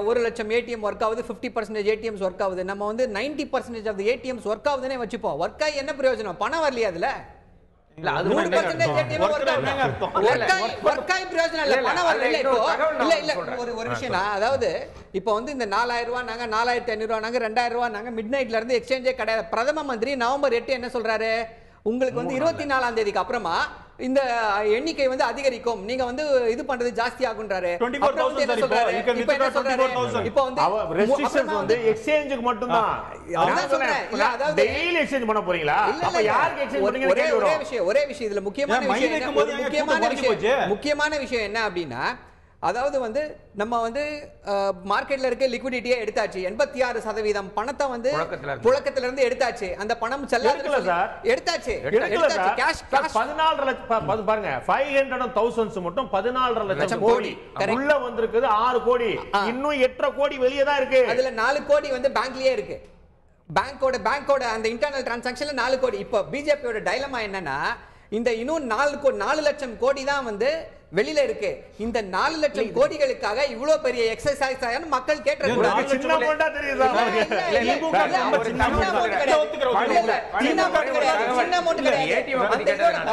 1 லட்சம் ஏடிஎம் ஒர்க் ஆகுது, 50% ஏடிஎம்ஸ் ஒர்க் ஆகுது. நம்ம வந்து 90% ஆஃப் தி ஏடிஎம்ஸ் ஒர்க் ஆகுதுனே வச்சுப்போம். ஒர்க் ஆகி என்ன பிரயோஜனம்? பணம் வரலையா அதுல? இல்ல அது 100% ஏடிஎம் ஒர்க் ஆகுது. ஒர்க் ஆகி பிரயோஜனம் இல்ல, பணம் வரல. இல்ல ஒரு விஷயம், அதாவது இப்போ வந்து இந்த 4000 ரூபாய் நாங்க 4500 ரூபாய் நாங்க 2000 ரூபாய் நாங்க மிட் நைட்ல இருந்து எக்ஸ்சேஞ்சே கிடையாது. பிரதம மந்திரி நவம்பர் 8 என்ன சொல்றாரு, உங்களுக்கு வந்து 24ஆம் தேதிக்கு அப்புறமா இந்த எண்ணிக்கை வந்து அதிகரிக்கும், நீங்க வந்து இது பண்றது ஜாஸ்தி ஆகுன்றாரு. 24,000 என்ன சொல்றாரு? இப்போ என்ன சொல்றாரு? இப்போ வந்து ரெஸ்ட்ரிக்ஷன்ஸ் வந்து எக்ஸ்சேஞ்சுக்கு மட்டும் தான். அதான் சொல்றேன். இல்ல அதாவது டெய்லி எக்ஸ்சேஞ்ச் பண்ண போறீங்களா? அப்ப யாருக்கு எக்ஸ்சேஞ்ச் பண்றீங்கன்னு கேக்குறோம். ஒரே விஷயம் இதுல முக்கியமான விஷயம் என்ன அப்படின்னா, அதாவது வந்து நம்ம வந்து மார்க்கெட்ல இருக்க லிக்விடிட்டியை எடுத்தாச்சு. 86% பணத்தை வந்து புழக்கத்துல இருந்து எடுத்தாச்சு. அந்த பணம் செல்லாது சார், எடுத்தாச்சு. கேஷ் 14 லட்சம் பாருங்க, 500,000 மட்டும் 14 லட்சம் கோடி உள்ள வந்திருக்குது. 6 கோடி இன்னும் 8.5 கோடி வெளியே தான் இருக்கு. அதுல 4 கோடி வந்து பேங்க்லயே இருக்கு. பேங்கோட அந்த இன்டர்னல் டிரான்சாக்ஷன்ல 4 கோடி. இப்போ பிஜேபியோட டைலமா என்னன்னா, இந்த இன்னும் 4 லட்சம் கோடி தான் வந்து வெளியில இருக்கு. இந்த 4 லட்சம் கோடிகளுக்காக இவ்வளவு பெரிய எக்ஸசைஸ் ஆன மக்கள் கேட்கறாங்க.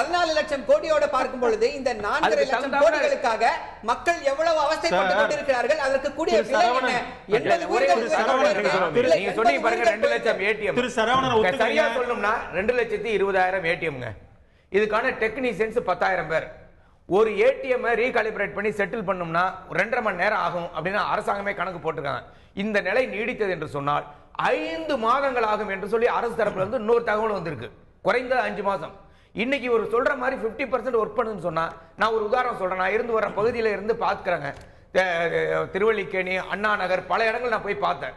14 லட்சம் கோடியோட பார்க்கும் பொழுது இந்த 4 லட்சம் கோடிகளுக்காக மக்கள் எவ்வளவு அவஸ்தைப்பட்டு கொண்டிருக்கிறார்கள், அதற்கு கூடிய விலை என்ன? 80 நீங்க சொன்னீங்க பாருங்க, 2 லட்சம் ஏடிஎம். திரு சரவணன் சரியா சொல்லணும்னா 2,20,000 ஏடிஎம்ங்க. இதுக்கான டெக்னீஷியன்ஸ் 10,000 பேர். ஒரு ஏடிஎம் ரீகாலிபிரேட் பண்ணி செட்டில் பண்ணோம்னா 2.5 மணி நேரம் ஆகும் அப்படின்னு அரசாங்கமே கணக்கு போட்டிருக்காங்க. இந்த நிலை நீடித்தது என்று சொன்னால் 5 மாதங்கள் ஆகும் என்று சொல்லி அரசு தரப்புல இருந்து இன்னொரு தகவல் வந்திருக்கு. குறைந்தது 5 மாதம். இன்னைக்கு ஒரு சொல்ற மாதிரி 50% ஒர்க் பண்ணுன்னு சொன்னா, நான் ஒரு உதாரணம் சொல்றேன். நான் இருந்து வர பகுதியில இருந்து பாத்துக்கிறேங்க. திருவல்லிக்கேணி, அண்ணா நகர், பல இடங்கள் நான் போய் பார்த்தேன்.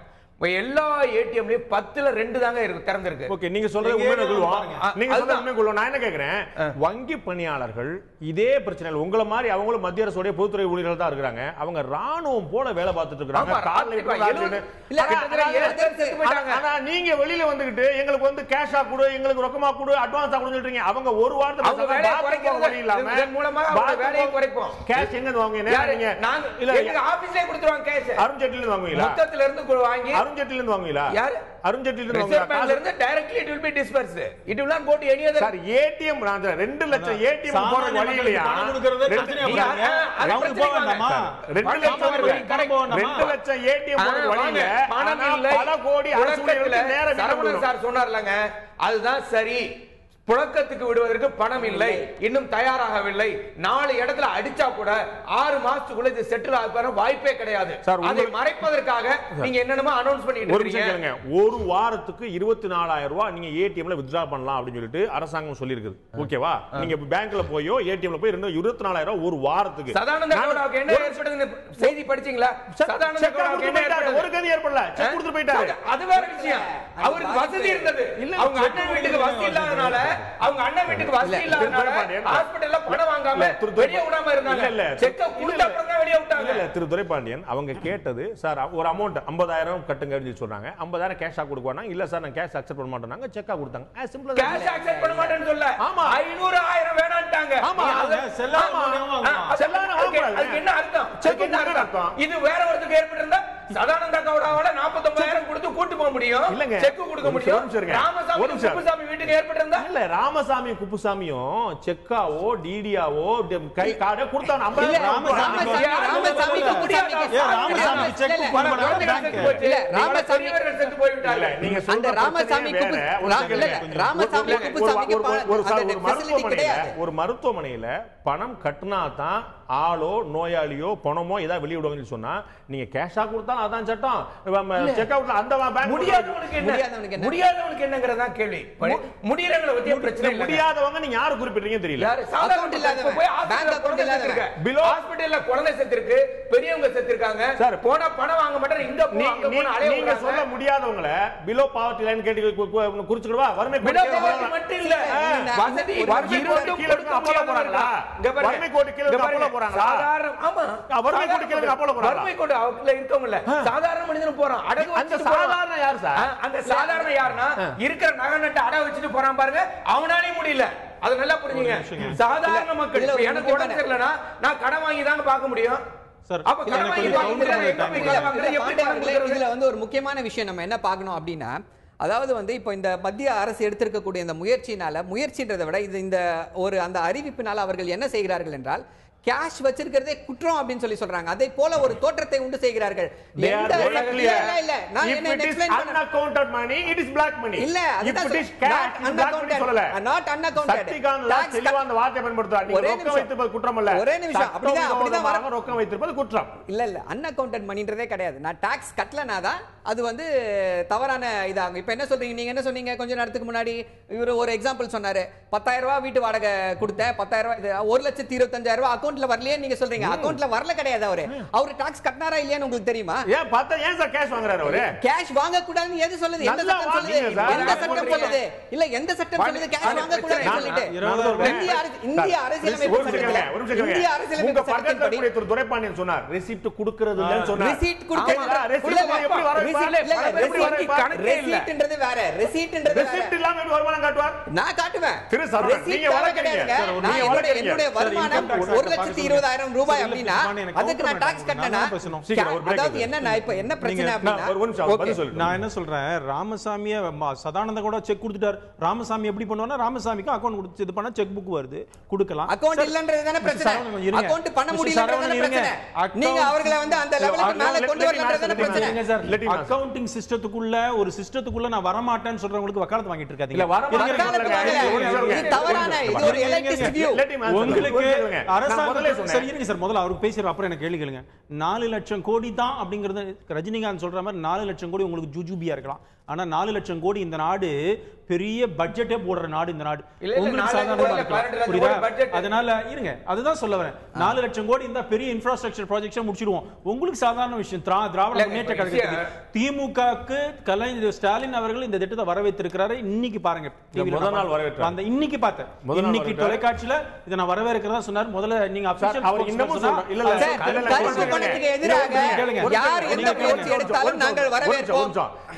எல்லா ஏடிஎம்லயும் 10ல் 2 தாங்க இருக்கு திறந்திருக்கு. ஓகே, நீங்க சொல்றது உண்மையை கொள்வோம். நீங்க சொல்றது உண்மையை கொள்வோம். நான் என்ன கேக்குறேன், வங்கி பணியாளர்கள் இதே பிரச்சனை உங்கள மாதிரி அவங்களும் மத்திய அரசுடைய பொதுத்துறை ஊழியர்கள் தான் இருக்காங்க. அவங்க ராணுவம் போல வேலை பார்த்துட்டு இருக்காங்க. ஆனா நீங்க வெளியில வந்துகிட்டு எங்களுக்கு வந்து கேஷா கொடு, எங்களுக்கு ரொக்கமா கொடு, அட்வான்ஸா கொடு சொல்றீங்க. அவங்க ஒரு வாரத்துக்கு வழி இல்லாம வேலையை குறைப்போம். கேஷ் எங்க வாங்குவீங்க? எங்க ஆபீஸ்லயே கொடுத்துருவாங்க. கேஷ் அருண்ஜேட்லில வாங்குவீங்களா? மொத்தத்துல இருந்து வாங்கி அருண்ஜேட்லில இருந்து வாங்குவீங்களா? யாரு? அருண்ஜேட்லில இருந்து வாங்குவீங்களா? directly it will be dispersed. It will not go to any other. Sir, ATM 2 லட்சம் ஏடிஎம் போற வழி இல்லையா? பணம் கொடுக்கறதே பிரச்சனை இல்லையா? அவங்க போக வேண்டாமா? 2 லட்சம் ஏடிஎம் போற வழி இல்ல. பணம் இல்ல. பல கோடி அரசு ஊழியர்களுக்கு நேரா சரவணன் சார் சொன்னார்லங்க, அதுதான் சரி. புழக்கத்துக்கு விடுவதற்கு பணம் இல்லை, இன்னும் தயாராகவில்லை. 4 இடத்துல அடிச்சா கூட 6 மாசத்துக்குள்ள இது செட்டில் ஆக வாய்ப்பே கிடையாது. அதை மறைப்பதற்காக நீங்க என்னென்னமோ அனௌன்ஸ் பண்ணிட்டு இருக்கீங்க. ஒரு வாரத்துக்கு 24,000 ரூபாய் நீங்க ஏடிஎம்ல வித்ட்ரா பண்ணலாம் அப்படின்னு சொல்லிட்டு அரசாங்கம் சொல்லியிருக்குது. ஓகேவா? நீங்க பேங்க்ல போயோ ஏடிஎம்ல போய் 24,000 ரூபாய் ஒரு வாரத்துக்கு. சதானந்த கவுடாவுக்கு என்ன ஏற்பட்டதுன்னு செய்தி படிச்சீங்களா? சதானந்த கவுடாவுக்கு என்ன ஏற்பட்டது? ஒரு கதி ஏற்படல. செக் கொடுத்து போயிட்டாரு. அது வேற விஷயம். அவருக்கு வசதி இருந்தது. அவங்க அண்ணன் வீட்டுக்கு வசதி இல்லாதனால, அவங்க அண்ணன் வீட்டுக்கு வசதி இல்லாதனால ஹாஸ்பிடல்ல பணம் வாங்காம வெளிய விடாம இருந்தாங்க. செக்க கொடுத்த அப்புறம் தான் வெளிய விட்டாங்க. இல்ல, திரு துரைபாண்டியன் அவங்க கேட்டது, சார் ஒரு அமௌண்ட் 50,000 கட்டுங்க சொல்லி சொன்னாங்க. 50,000 கேஷா கொடுக்கவானா? இல்ல சார், நான் கேஷ் அக்செப்ட் பண்ண மாட்டேனாங்க. செக்கா கொடுத்தாங்க. சிம்பிளா கேஷ் அக்செப்ட் பண்ண மாட்டேன்னு சொல்ல. ஆமா, 500,000 வேணாம்ட்டாங்க. ஆமா, செல்லாம அதுக்கு என்ன அர்த்தம்? செக் என்ன அர்த்தம்? இது வேற ஒருத்தருக்கு ஏற்பட்டிருந்தா சதானந்த கவுடாவால 49,000 கொடுத்து கூட்டி போக முடியும். செக் கொடுக்க முடியும். ராமசாமி குப்புசாமி வீட்டுக்கு ஏற்பட்டிருந்தா இல்ல, ராமசாமி குப்புசாமியும் செக்காவோ டிடியாவோ கை கார்டை கொடுத்தாங்க. ஒரு மருத்துவமனையில பணம் கட்டினா தான் ஆளோ நோயாளியோ பணமோ ஏதாவது வெளிய விடுவாங்கன்னு சொன்னா, நீங்க கேஷா கொடுத்தாலும் அதான் சட்டம். செக் அவுட்ல அந்த பேங்க் முடியாதவனுக்கு என்னங்கறதா கேள்வி. முடியறவங்கள பத்தி பிரச்சனை இல்ல. முடியாதவங்க நீங்க யாரை குறிப்பிடுறீங்கன்னு தெரியல. அக்கவுண்ட் இல்லாதவங்க போய் ஹாஸ்பிடல்ல பிலோ ஹாஸ்பிடல்ல குழந்தை செத்துருக்கு, பெரியவங்க செத்துருக்காங்க. சார், போனா பணம் வாங்க மாட்டேன். இங்க நீங்க சொல்ல முடியாதவங்கள பிலோ பாவர்ட்டி லைன் கேட்டு குறிச்சுக்கவா? வறுமை கோட்டுக்கு மட்டும் இல்ல, வசதி வறுமை கோட்டுக்கு கீழ இருக்க அப்போல போறாங்களா? வறுமை கோட்டுக்கு கீழ இருக்க அப்போல போறாங்களா? சாதாரண ஆமா, வறுமை கோட்டுக்கு கீழ இருக்க அப்போல போறாங்களா? வறுமை கோட்டு அவங்கள இருக்கவங்க இல்ல, சாதாரண மனிதன் போறான். அடகு அந்த சாதாரண யார் சார்? அந்த சாதாரண யாருன்னா இருக்கிற நகை நட்டு அடகு வச்சுட்டு போறான் பாருங்க, அவனாலே முடியல. அது நல்லா புரிஞ்சுங்க. சாதாரண மக்கள் எனக்கு உடம்பு சரியில்லைன்னா நான் கடன் வாங்கி தாங்க பார்க்க முடியும். இதுல வந்து ஒரு முக்கியமான விஷயம் நம்ம என்ன பார்க்கணும் அப்படின்னா, அதாவது வந்து இப்போ இந்த மத்திய அரசு எடுத்திருக்கக்கூடிய இந்த முயற்சின்றதை விட இது இந்த ஒரு அந்த அறிவிப்பினால அவர்கள் என்ன செய்கிறார்கள் என்றால், கேஷ் வச்சிருக்கிறதே குற்றம் அப்படின்னு சொல்லி சொல்றாங்க. அதை போல ஒரு தோற்றத்தை உண்டு செய்கிறார்கள். டாக்ஸ் கட்டலனா தான் அது வந்து தவறான இதாகும். இப்ப என்ன சொல்றீங்க? நீங்க என்ன சொன்னீங்க கொஞ்ச நேரத்துக்கு முன்னாடி? இவர் ஒரு எக்ஸாம்பிள் சொன்னாரு. 10,000 ரூபாய் வீட்டு வாடகை கொடுத்தேன், 10,000 ரூபாய் 1,25,000 ரூபாய் அக்கவுண்ட்ல வரலையே நீங்க சொல்றீங்க. அக்கவுண்ட்ல வரல கிடையாது. அவரு டாக்ஸ் கட்டினாரா இல்லையான்னு உங்களுக்கு தெரியுமா? ஏன் பார்த்தா ஏன் சார் கேஷ் வாங்குறாரு? அவரு கேஷ் வாங்க கூடாதுன்னு எது சொல்லுது? எந்த சட்டம் சொல்லுது? எந்த சட்டம் சொல்லுது? இல்ல எந்த சட்டம் சொல்லுது கேஷ் வாங்க கூடாதுன்னு சொல்லிட்டு? இந்திய அரசியலமைப்பு சட்டத்தின்படி துரைபாண்டியன் சொன்னார் ரெசிப்ட் கொடுக்கிறது இல்லன்னு சொன்னார். ரெசிப்ட் கொடுக்கறதா? எப்படி வர ரெசிப்ட்ன்றது வேற. ரெசிப்ட்ன்றது ரெசிப்ட் இல்லாம எப்படி வருமானம் காட்டுவார்? நான் காட்டுவேன். திரு சார் நீங்க வளர்க்கறீங்க. நான் என்னுடைய வருமானம் 1,20,000 ரூபாய் அப்படினா அதுக்கு நான் டாக்ஸ் கட்டறேனா? அதாவது என்ன இப்ப என்ன பிரச்சனை அப்படினா, ஒரு நிமிஷம் பதில் சொல்லுங்க. நான் என்ன சொல்றேன், ராமசாமியை சதானந்த கூட செக் கொடுத்துட்டார். ராமசாமி எப்படி பண்ணுவானா, ராமசாமிக்கு அக்கவுண்ட் கொடுத்து இது பண்ணா செக் புக் வருது, கொடுக்கலாம். அக்கவுண்ட் இல்லன்றது தான பிரச்சனை. அக்கவுண்ட் பண்ண முடியலன்றது தான பிரச்சனை. நீங்க அவர்களை வந்து அந்த லெவலுக்கு மேல கொண்டு வரலன்றது தான பிரச்சனை. அக்கவுண்டிங் சிஸ்டத்துக்குள்ள ஒரு சிஸ்டத்துக்குள்ள நான் வர மாட்டேன்னு சொல்றவங்களுக்கு வக்காலத்து வாங்கிட்டு இல்ல இருக்காதீங்க. வர வக்காலத்து வாங்கல. இது தவறான, இது ஒரு elitist view. உங்களுக்கு அரசாங்கம் அரசாங்கம் சரி இருங்க சார், முதல்ல அவருக்கு பேசுற அப்புறம் எனக்கு கேள்வி கேளுங்க. 4 லட்சம் கோடி தான் அப்படிங்கறது ரஜினிகாந்த் சொல்ற மாதிரி 4 லட்சம் கோடி உங்களுக்கு ஜுஜுபியா இருக்கலாம். ஆனா 4 லட்சம் கோடி இந்த நாடு பெரிய பட்ஜெட்டே போடுற நாடு இந்த நாடு. உங்களுக்கு சாதாரணமா இருக்கலாம். புரியுதா? அதனால இருங்க, அதுதான் சொல்ல வரேன். 4 லட்சம் கோடி இந்த பெரிய இன்ஃப்ராஸ்ட்ரக்சர் ப்ராஜெக்ட்ஸ் முடிச்சிடுவோம். உங்களுக்கு சாதாரண விஷயம். திராவிட முன்னேற்ற கழகத்துக்கு திமுகவுக்கு கலைஞர் ஸ்டாலின் அவர்கள் இந்த திட்டத்தை வரவேற்றிருக்கிறாரு. இன்னைக்கு பாருங்க, முதல் நாள் வரவேற்றார். அந்த இன்னைக்கு பார்த்தேன், இன்னைக்கு தொலைக்காட்சியில இதை நான் வரவேற்கிறதா சொன்னார். முதல்ல நீங்க அவர் இன்னமும் சொல்றார். இல்ல இல்ல சார், கருப்பு பணத்துக்கு எதிராக யார் எந்த முயற்சி எடுத்தாலும் நாங்கள் வரவேற்போம்.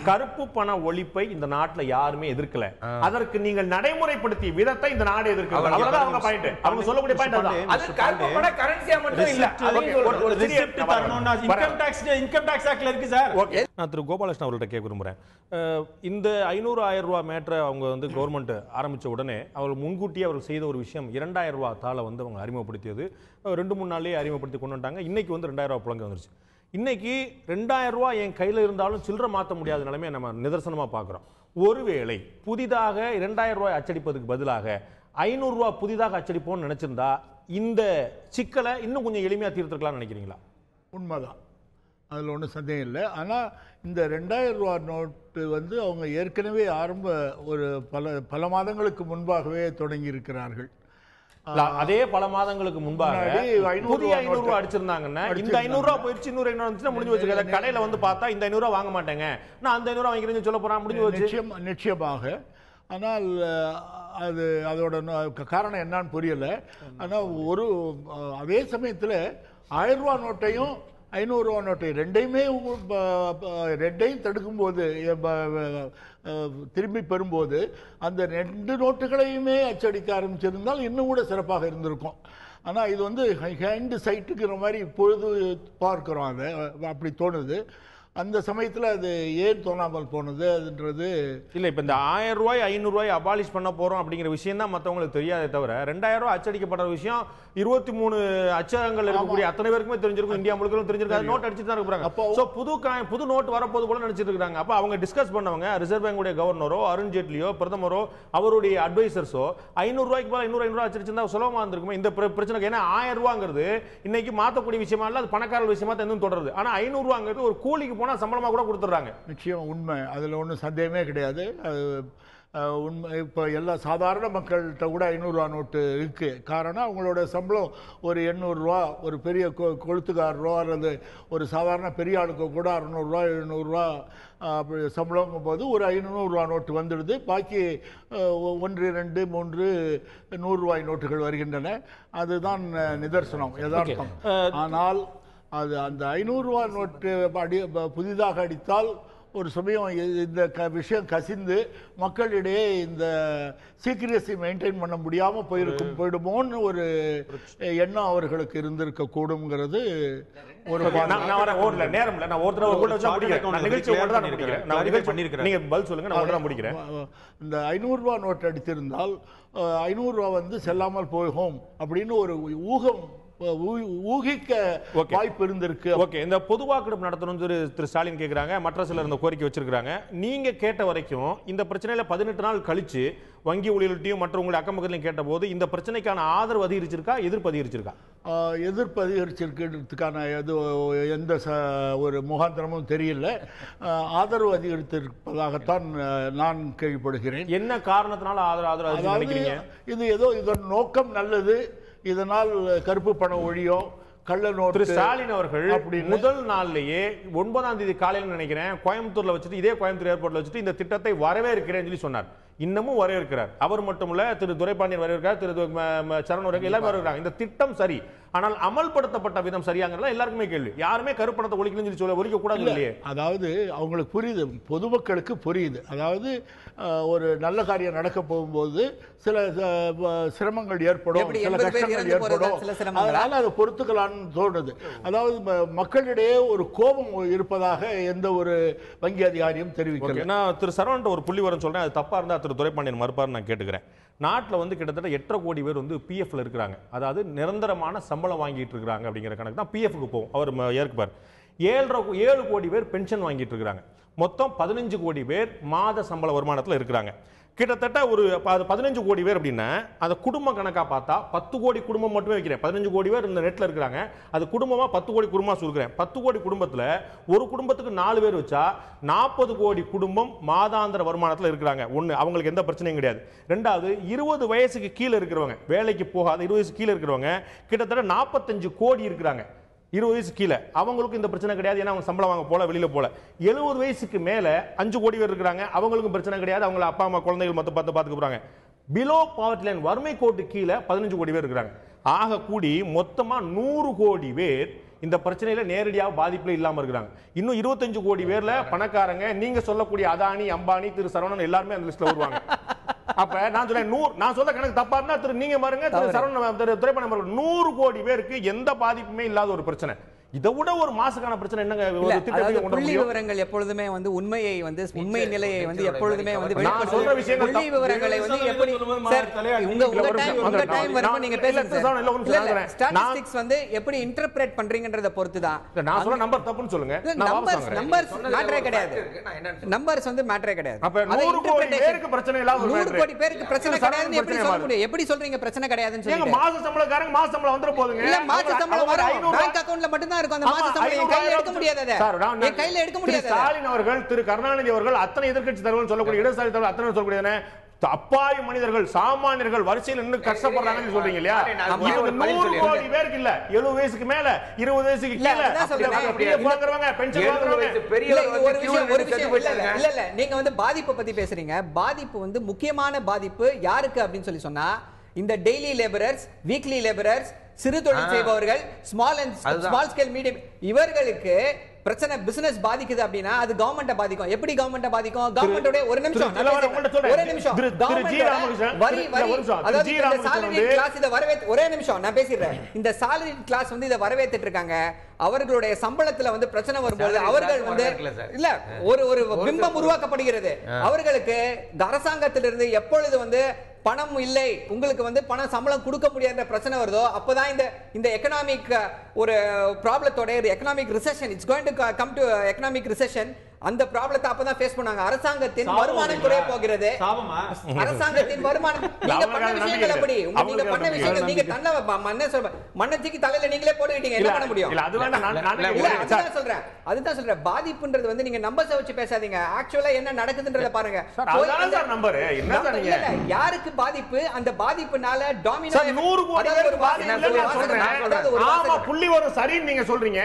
கருப்பு பண ஒழிப்பை இந்த நாட்டுல யாருமே எதிர்க்கல. அதற்கு நீங்கள் நடைமுறைப்படுத்திய விதத்தை இந்த நாடு எதிர்க்கிறது. அவ்வளவுதான் அவங்க பாயிண்ட். அவங்க சொல்லக்கூடிய பாயிண்ட் அதான். அது கருப்பு பண கரன்சியா மட்டும் இல்ல. ஒரு ரிசிப்ட் தரணும்னா இன்கம் டாக்ஸ் ஆக்ட்ல இருக்கு சார். ஓகே, நான் திரு கோபாலகிருஷ்ணன் அவர்கள்ட்ட கேட்க விரும்புறேன். இந்த 500,000 ரூபாய் மேட்டரை அவங்க வந்து கவர்மெண்ட் ஆரம்பிச்ச உடனே அவர் முன்கூட்டியே அவர் செய்த ஒரு விஷயம் 2,000 ரூபாய் தாளை வந்து அவங்க அறிமுகப்படுத்தியது. 2-3 நாள்லயே அறிமுகப்படுத்தி கொண்டு வந்துட்டாங்க. இன்னைக்கு வந்து 2,000 ரூபாய் புழங்க வந்துருச்சு. இன்னைக்கு 2,000 ரூபாய் என் கையில் இருந்தாலும் சில்லறை மாற்ற முடியாத நிலைமையை நம்ம நிதர்சனமா பார்க்குறோம். ஒருவேளை புதிதாக 2,000 ரூபாய் அச்சடிப்பதுக்கு பதிலாக 500 ரூபாய் புதிதாக அச்சடிப்போம்னு நினைச்சிருந்தா இந்த சிக்கலை இன்னும் கொஞ்சம் எளிமையா தீர்த்துக்கலாம்னு நினைக்கிறீங்களா? உண்மைதான், அதில் ஒன்றும் சந்தேகம் இல்லை. ஆனால் இந்த 2,000 ரூபா நோட்டு வந்து அவங்க ஏற்கனவே ஒரு பல மாதங்களுக்கு முன்பாகவே தொடங்கி இருக்கிறார்கள். அதே பல மாதங்களுக்கு முன்பாக புதிய 500 ரூபாய் அடிச்சிருந்தாங்கன்னா இந்த 500 ரூபாய் போயிடுச்சு, இன்னொரு 500 வந்துச்சுன்னா முடிஞ்சு வச்சு. கடையில வந்து பார்த்தா இந்த 500 ரூபாய் வாங்க மாட்டேங்க, நான் அந்த 500 ரூபாய் வாங்கிக்கிறேன்னு சொல்ல போறான், முடிஞ்சு வச்சு. நிச்சயமாக. ஆனால் அதோட காரணம் என்னன்னு புரியல. ஆனால் அதே சமயத்தில் 1000 ரூபா நோட்டையும் 500 ரூபா நோட்டை ரெண்டையும் தடுக்கும்போது திரும்பி பெறும்போது அந்த 2 நோட்டுகளையுமே அச்சடிக்க ஆரம்பிச்சிருந்தால் இன்னும் கூட சிறப்பாக இருந்திருக்கும். ஆனால் இது வந்து ஹேண்ட் சைட்டுங்கிற மாதிரி இப்பொழுது பார்க்குறோம். அதை அப்படி தோணுது. அந்த சமயத்தில் அது ஏன் தோணாமல் போனது அதுன்றது இல்லை. இப்போ இந்த 1000 ரூபாய் 500 ரூபாய் அபாலிஷ் பண்ண போகிறோம் அப்படிங்கிற விஷயம் தான் மற்றவங்களுக்கு தெரியாதே தவிர 2,000 ரூபாய் அச்சடிக்கப்படுற விஷயம் 23 அச்சகங்கள் இருக்கக்கூடிய அத்தனை பேருக்குமே தெரிஞ்சிருக்கும். இந்தியா முழுக்க தெரிஞ்சிருக்காது. நோட் அடிச்சுட்டு தான் இருக்காங்க. ஸோ புது நோட் வரப்போது போல நினைச்சிட்டு இருக்காங்க. அப்போ அவங்க டிஸ்கஸ் பண்ணவங்க ரிசர்வ் பேங்குடைய கவர்னரோ அருண் ஜேட்லியோ பிரதமரோ அவருடைய அட்வைசர்ஸோ 500 ரூபாய்க்கு போல 500 ரூபாய் அச்சடிச்சிருந்தா சுலபமாக இருந்திருக்குமே இந்த பிரச்சனைக்கு. ஏன்னா 1000 ரூபாங்கிறது இன்னைக்கு மாற்றக்கூடிய விஷயமா இல்லை, அது பணக்கார விஷயமா தான் இன்னும் தொடருது. ஆனால் 500 ரூபாங்கிறது ஒரு கூலிக்கு போனா சம்பளமா கூட கொடுத்துறாங்க. நிச்சயம் உண்மை, அதுல ஒன்றும் சந்தேகமே கிடையாது. உண்மை. இப்போ எல்லா சாதாரண மக்கள்கிட்ட கூட 500 ரூபா நோட்டு இருக்கு. காரணம் அவங்களோட சம்பளம் ஒரு 800 ரூபா, ஒரு பெரிய கொளுத்துக்காரரோ அல்லது ஒரு சாதாரண பெரிய ஆளுக்கு கூட 600 ரூபா 700 ரூபா அப்படி சம்பளங்கும் போது ஒரு 500 ரூபா நோட்டு வந்துடுது. பாக்கி 1, 2, 3 100 ரூபாய் நோட்டுகள் வருகின்றன. அதுதான் நிதர்சனம், யதார்த்தம். ஆனால் அந்த 500 ரூபா நோட்டு புதிதாக அடித்தால் ஒரு சமயம் இந்த விஷயம் கசிந்து மக்களிடையே இந்த சீக்கிரசி மெயின்டைன் பண்ண முடியாமல் போயிடுமோன்னு ஒரு எண்ணம் அவர்களுக்கு இருந்திருக்க கூடும்ங்கிறது ஒரு நேரம் இல்லை. நான் நீங்க பதில் சொல்லுங்க, நான் முடிக்கிறேன். இந்த 500 ரூபா நோட்டு அடித்திருந்தால் 500 ரூபா வந்து செல்லாமல் போகும் அப்படின்னு ஒரு ஊகிக்க வாய்ப்பு இருந்திருக்கு. ஓகே, இந்த பொது வாக்கெடுப்பு நடத்தணும் திரு ஸ்டாலின் கேட்கிறாங்க, மற்ற சிலர் இந்த கோரிக்கை வச்சிருக்காங்க. நீங்க கேட்ட வரைக்கும் இந்த பிரச்சனையில 18 நாள் கழிச்சு வங்கி ஊழியர்களையும் மற்ற உங்களுடைய அக்கம் பக்கத்திலையும் கேட்ட போது இந்த பிரச்சனைக்கான ஆதரவு அதிகரிச்சிருக்கா, எதிர்ப்பு அதிகரிச்சிருக்கா? எதிர்ப்பு அதிகரிச்சிருக்கிறதுக்கான எந்த ஒரு முகாந்திரமும் தெரியல. ஆதரவு அதிகரித்திருப்பதாகத்தான் நான் கேள்விப்படுகிறேன். என்ன காரணத்தினால ஆதரவு நினைக்கிறீங்க? இது ஏதோ இதன் நோக்கம் நல்லது, இதனால் கருப்பு பணம் ஒழியும், கள்ள நோட்டு. ஸ்டாலின் அவர்கள் முதல் நாள்லயே 9ஆம் தேதி காலையில் நினைக்கிறேன் கோயம்புத்தூர்ல வச்சுட்டு, இதே கோயம்புத்தூர் ஏர்போர்ட்ல வச்சுட்டு இந்த திட்டத்தை வரவேற்கிறேன்னு சொல்லி சொன்னார். இன்னமும் வரவேற்கிறார். அவர் மட்டுமல்ல, திரு துரைபாண்டியன் வரவேற்கிறார், திரு சரண் எல்லாரும் வரவேற்கிறாங்க. இந்த திட்டம் சரி, ஆனால் அமல்படுத்தப்பட்ட விதம் சரியாங்கிறதா எல்லாருக்குமே கேள்வி. யாருமே கருப்பணத்தை ஒழிக்கணும்னு சொல்லி ஒழிக்க கூடாது இல்லையே. அதாவது அவங்களுக்கு புரியுது, பொதுமக்களுக்கு புரியுது. அதாவது ஒரு நல்ல காரியம் நடக்க போகும்போது சில சிரமங்கள் ஏற்படும், சில கஷ்டங்கள் ஏற்படும், அதனால அதை பொறுத்துக்கலான்னு தோணுது. அதாவது மக்களிடையே ஒரு கோபம் இருப்பதாக எந்த ஒரு வங்கி அதிகாரியும் தெரிவிக்கல. நான் திரு சரவணன் ஒரு புள்ளி வரம் சொல்றேன், அது தப்பா இருந்தா திரு துரைபாண்டியன் மறுப்பார் நான் கேட்டுக்கிறேன். நாட்டில் வந்து கிட்டத்தட்ட 8.5 கோடி பேர் வந்து பிஎஃப்ல இருக்கிறாங்க. அதாவது நிரந்தரமான சம்பளம் வாங்கிட்டு இருக்காங்க அப்படிங்கிற கணக்கு தான் பிஎஃப்க்கு போகும். அவர் ஏற்பார். 7 கோடி பேர் பென்ஷன் வாங்கிட்டு இருக்காங்க. மொத்தம் 15 கோடி பேர் மாத சம்பள வருமானத்தில் இருக்கிறாங்க. கிட்டத்தட்ட ஒரு 15 கோடி பேர் அப்படின்னா அந்த குடும்ப கணக்கா பார்த்தா 10 கோடி குடும்பம் மட்டுமே வைக்கிறேன். 15 கோடி பேர் இந்த நெட்ல இருக்கிறாங்க. அது குடும்பமா 10 கோடி குடும்பமா சொல்கிறேன். 10 கோடி குடும்பத்துல ஒரு குடும்பத்துக்கு 4 பேர் வச்சா 40 கோடி குடும்பம் மாதாந்திர வருமானத்தில் இருக்கிறாங்க. ஒண்ணு, அவங்களுக்கு எந்த பிரச்சனையும் கிடையாது. ரெண்டாவது, 20 வயசுக்கு கீழே இருக்கிறவங்க, வேலைக்கு போகாத 20 வயசு கீழே இருக்கிறவங்க கிட்டத்தட்ட 45 கோடி இருக்கிறாங்க. 20 வயசு கீழே அவங்களுக்கும் இந்த பிரச்சனை கிடையாது. ஏன்னா அவங்க சம்பளம் வாங்க போல, வெளியில போல. 70 வயசுக்கு மேல 5 கோடி பேர் இருக்கிறாங்க. அவங்களுக்கும் பிரச்சனை கிடையாது. அவங்க அப்பா அம்மா குழந்தைகள் மொத்தம் பார்த்துக்க போறாங்க. பிலோ பாவர்ட்டி லைன், வறுமை கோட்டு கீழே 15 கோடி பேர் இருக்கிறாங்க. ஆக கூடி மொத்தமா 100 கோடி பேர் இந்த பிரச்சனையில நேரடியாக பாதிப்புல இல்லாம இருக்கிறாங்க. இன்னும் 25 கோடி பேர்ல பணக்காரங்க, நீங்க சொல்லக்கூடிய அதானி, அம்பானி, திரு சரவணன் எல்லாருமே அந்த லிஸ்ட்ல வருவாங்க. அப்ப நான் சொல்றேன், நான் சொல்ல கணக்கு தப்பா இருந்தா நீங்க பாருங்க, திரு சரவணன் திரைப்பட 100 கோடி பேருக்கு எந்த பாதிப்புமே இல்லாத ஒரு பிரச்சனை. இதை விட ஒரு மாசுக்கான பிரச்சனை என்னங்க? புள்ளி விவரங்கள் எப்பொழுதுமே வந்து உண்மையை வந்து உண்மை நிலையை வந்து எப்பொழுதுமே வந்து நான் சொல்ற விஷயங்கள் புள்ளி விவரங்களை வந்து எப்படி உங்க டைம் வரும்போது நீங்க பேசுங்க. ஸ்டாட்டிஸ்டிக்ஸ் வந்து எப்படி இன்டர்பிரேட் பண்றீங்கன்றத பொறுத்து தான். நான் சொல்ற நம்பர் தப்புன்னு சொல்லுங்க. நம்பர்ஸ் மேட்டரே கிடையாது. நம்பர்ஸ் வந்து மேட்டரே கிடையாது. அப்ப 100 கோடி பேருக்கு பிரச்சனை இல்லாம 100 கோடி பேருக்கு பிரச்சனை கிடையாதுன்னு எப்படி சொல்ல முடியும்? எப்படி சொல்றீங்க பிரச்சனை கிடையாதுன்னு சொல்லுங்க? ஏங்க மாச சம்பளக்காரங்க மாச சம்பளம் வந்துற போதுங்க. இல்ல மாச சம்பளம் வரும், பேங்க் அக்கவுண்ட்ல மட்டும் தான் இருக்கும். அந்த மாச சம்பளம் என் கையில எடுக்க முடியாது. என் கையில எடுக்க முடியாது. ஸ்டாலின் அவர்கள், திரு கருணாநிதி அவர்கள், அத்தனை எதிர்க்கட்சி தலைவர்கள் சொல்லக்கூடிய இடதுசாரி தலைவர்கள் அத்தனை சொல்லக்கூடியதானே அப்பாவி மனிதர்கள், சாமானியர்கள் வரிசையில் நின்று கஷ்டப்படுறாங்கன்னு சொல்றீங்க இல்லையா? இது 100 கோடி பேருக்கு இல்ல, 70 வயசுக்கு மேல, 20 வயசுக்கு கீழ வாங்குறவங்க, பென்ஷன் வாங்குறவங்க. இல்ல நீங்க வந்து பாதிப்பு பத்தி பேசுறீங்க. பாதிப்பு வந்து முக்கியமான பாதிப்பு யாருக்கு அப்படின்னு சொல்லி சொன்னா, இந்த டெய்லி லேபரர்ஸ், வீக்லி லேபரர்ஸ், சிறு தொழில் செய்பவர்கள், ஸ்மால் ஸ்கேல் மீடியம், இவர்களுக்கு பிரச்சனை பிசினஸ் பாதிக்குது அப்படின்னா அது கவர்மெண்ட்டை பாதிக்கும். எப்படி கவர்மெண்ட்டை பாதிக்கும்? கவர்மெண்டோட ஒரு நிமிஷம் ஒரே நிமிஷம் நான் பேசிடுறேன். இந்த சாலரி கிளாஸ் வந்து இதை வரவேற்றுட்டு இருக்காங்க. அவர்களுடைய சம்பளத்துல வந்து பிரச்சனை வரும்போது அவர்கள் வந்து இல்ல ஒரு பிம்பம் உருவாக்கப்படுகிறது. அவர்களுக்கு அரசாங்கத்திலிருந்து எப்பொழுது வந்து பணம் இல்லை, உங்களுக்கு வந்து பணம் சம்பளம் கொடுக்க முடியாத பிரச்சனை வருதோ அப்பதான் இந்த எக்கனாமிக் ஒரு ப்ராப்ளத்தோட economic recession, it's going to come to economic recession. அந்த ப்ராப்ளத்தை அப்பதான் ஃபேஸ் பண்ணாங்க. அரசாங்கத்தின் வருமானம் குறைய போகிறது. அரசாங்கத்தின் வருமானம், நீங்க பண்ண விஷயங்கள் அப்படி, நீங்க பண்ண விஷயங்கள் நீங்க மண்ணத்துக்கு தலையில நீங்களே போட்டுக்கிட்டீங்க. என்ன பண்ண முடியும்? அதுதான் சொல்றேன். பாதிப்புன்றது வந்து நீங்க நம்பர்ஸ் வச்சு பேசாதீங்க. ஆக்சுவலா என்ன நடக்குதுன்றத பாருங்க. யாருக்கு பாதிப்பு? அந்த பாதிப்புனால டாமினோ புள்ளி வரும் சரின்னு நீங்க சொல்றீங்க.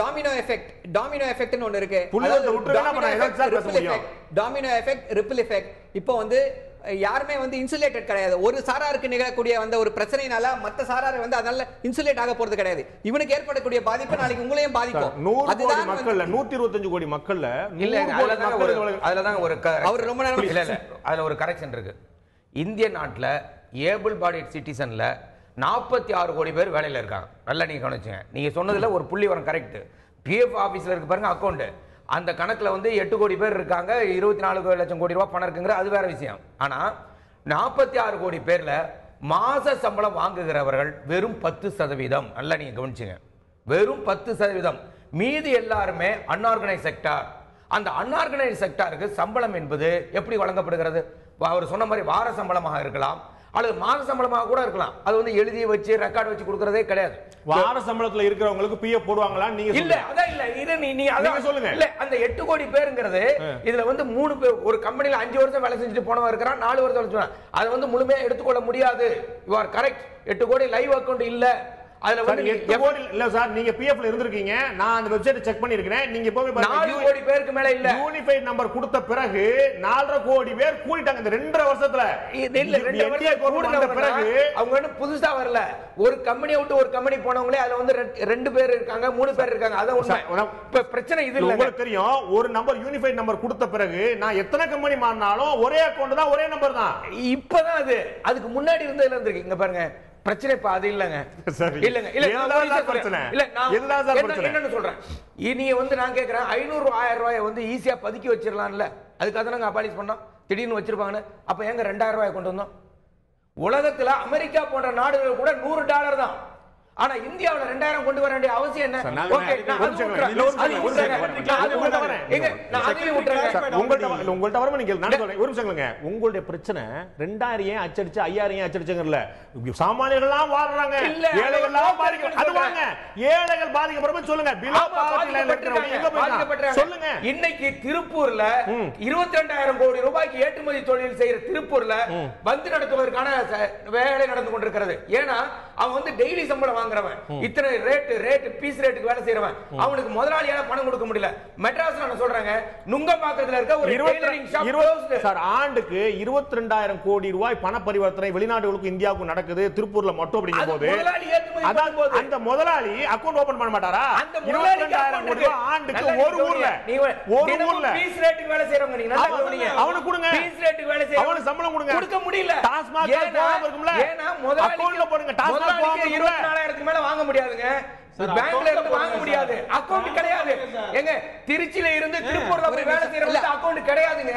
டாமினோ எஃபெக்ட், டாமினோ எஃபெக்ட்னு ஒன்னு இருக்கு. டாமினோ எஃபெக்ட், ரிப்பிள் எஃபெக்ட். இப்போ வந்து யாருமே வந்து இன்சுலேட்டட் கிடையாது. ஒரு சாராருக்கு நிகழக்கூடிய வந்த ஒரு பிரச்சனைனால மத்த சாரார் வந்து அதனால இன்சுலேட் ஆக போறது கிடையாது. இவனுக்கு ஏற்படக்கூடிய பாதிப்பு நாளைக்கு உங்களையும் பாதிக்கும். 100 கோடி மக்கள்ல 125 கோடி மக்கள்ல அதுலதான் ஒரு அவர் ரொம்ப நேரம் இல்ல அதுல ஒரு கரெக்ஷன் இருக்கு. இந்திய நாட்டுல ஏபிள் பாடிட் சிட்டிசன்ல 46 கோடி பேர் வேலையில இருக்காங்க. நல்லா நீங்க கவனிச்சுங்க. நீங்க சொன்னதுல ஒரு புள்ளி வரும் கரெக்ட். பிஎஃப் ஆபீஸ்ல இருக்கு பாருங்க அக்கௌண்ட், அந்த கணக்குல வந்து 8 கோடி பேர் இருக்காங்க, 24 லட்சம் கோடி ரூபாய் பணம் இருக்குங்கிற அது வேற விஷயம். ஆனா 46 கோடி பேர்ல மாச சம்பளம் வாங்குகிறவர்கள் வெறும் 10%. நல்லா நீங்க கவனிச்சுங்க, வெறும் 10%. மீதி எல்லாருமே அன்ஆர்கனைஸ் செக்டார். அந்த அன்ஆர்கனைஸ் செக்டாருக்கு சம்பளம் என்பது எப்படி வழங்கப்படுகிறது? அவர் சொன்ன மாதிரி வார சம்பளமாக இருக்கலாம் அல்லது மாத சம்பளமாக கூட இருக்கலாம். அது வந்து எழுதி வச்சு ரெக்கார்ட் வச்சு கொடுக்கறதே கிடையாது. வார சம்பளத்துல இருக்கிறவங்களுக்கு பிஎஃப் போடுவாங்களா? நீங்க இல்ல அதான் இல்ல இது நீங்க சொல்லுங்க. இல்ல அந்த 8 கோடி பேருங்கிறது இதுல வந்து 3 பேர் ஒரு கம்பெனில 5 வருஷம் வேலை செஞ்சுட்டு போனவன் இருக்கிறான், 4 வருஷம் வேலை செஞ்சான். அதை வந்து முழுமையா எடுத்துக்கொள்ள முடியாது. You are correct. 8 கோடி லைவ் அக்கவுண்ட் இல்ல. அதுல வந்து 8 கோடி இல்ல சார். நீங்க பிஎஃப்ல இருந்திருக்கீங்க, நான் அந்த வெப்சைட் செக் பண்ணிருக்கேன். நீங்க போய் 4 கோடி பேருக்கு மேல இல்ல. யூனிஃபைட் நம்பர் கொடுத்த பிறகு 4.5 கோடி பேர் கூடிட்டாங்க இந்த 2.5 வருஷத்துல. இல்ல 2 வருஷம் கூடின பிறகு அவங்க வந்து புதுசா வரல. ஒரு கம்பெனியை விட்டு ஒரு கம்பெனி போனவங்களே அதுல வந்து 2 பேர் இருக்காங்க, 3 பேர் இருக்காங்க. அதான் உண்மை. இப்ப பிரச்சனை இது இல்ல. உங்களுக்கு தெரியும், ஒரு நம்பர் யூனிஃபைட் நம்பர் கொடுத்த பிறகு நான் எத்தனை கம்பெனி மாறினாலும் ஒரே அக்கவுண்ட் தான், ஒரே நம்பர் தான். இப்பதான் அது அதுக்கு முன்னாடி இருந்ததுல இருக்கு. இங்க பாருங்க பிரச்சனை இப்ப அது இல்லங்க. இல்லங்க இல்ல பிரச்சனை இல்ல. நான் என்னன்னு சொல்றேன், நீங்க வந்து நான் கேக்குறேன் 500 1000 ரூபாயை வந்து ஈஸியா பதுக்கி வச்சிடலாம்ல. அதுக்காக நாங்க அபாலிஷ் பண்ணோம். திடீர்னு வச்சிருப்பாங்கன்னு அப்ப எங்க 2000 ரூபாய் கொண்டு வந்தோம்? உலகத்துல அமெரிக்கா போன்ற நாடுகள் கூட $100 தான். ஆனா இந்தியாவுல 2000 கொண்டு வர வேண்டிய அவசியம் என்ன? ஓகே, நான் அது விட்டுறேன். உங்கள்ட்ட வரமா நீங்க நான் சொல்றேன் ஒரு நிமிஷம். உங்களுடைய பிரச்சனை 2000 ஏன் அச்சடிச்சு 5000 ஏன் அச்சடிச்சங்கல்ல, சாமானியர்கள்லாம் வாடுறாங்க, ஏழைகள்லாம் பாதிக்க அது வாங்க, ஏழைகள் பாதிக்கப்படுறது சொல்லுங்க, பிலோ பாவர்ட்டி லைன்ல இருக்கிறவங்க எங்க போறாங்க சொல்லுங்க. இன்னைக்கு திருப்பூர்ல 22000 கோடி ரூபாய்க்கு ஏற்றுமதி தொழில் செய்யற திருப்பூர்ல வந்து நடத்துவதற்கான வேலை நடந்து கொண்டிருக்கிறது. ஏன்னா அவன் வந்து டெய்லி சம்பளம் வாங்குறவன், இத்தனை ரேட் பீஸ் ரேட்டுக்கு வேலை செய்யறவன், அவனுக்கு முதலாளியால பணம் கொடுக்க முடியல. மெட்ராஸ்ல நான் சொல்றாங்க, நுங்கம்பாக்கத்துல இருக்க ஒரு டெய்லரிங் ஷாப் சார் ஆண்டுக்கு 22000 கோடி ரூபாய் பண பரிவர்த்தனை வெளிநாடுகளுக்கு இந்தியாவுக்கு நடக்குது திருப்பூர்ல மட்டும் அப்படிங்கும்போது அந்த முதலாளி அக்கவுண்ட் ஓபன் பண்ண மாட்டாரா? 22000 கோடி ரூபாய் ஆண்டுக்கு ஒரு ஊர்ல பீஸ் ரேட்டுக்கு வேலை செய்றவங்க நீங்க நல்லா கவனிங்க. அவனுக்கு கொடுங்க, பீஸ் ரேட்டுக்கு வேலை செய்றவங்க அவனுக்கு சம்பளம் கொடுங்க. கொடுக்க முடியல. டாஸ்மாக் போகாம இருக்கும்ல, ஏன்னா முதலாளிக்கு அக்கவுண்ட்ல போடுங்க. டாஸ்மாக் போகாம 24000க்கு மேல வாங்க முடியாதுங்க. பேங்க்ல இருந்து வாங்க முடியாது, அக்கவுண்ட் கிடையாது. எங்க திருச்சியில இருந்து திருப்பூர்ல போய் வேலை செய்யறவங்க அக்கவுண்ட் கிடையாதுங்க.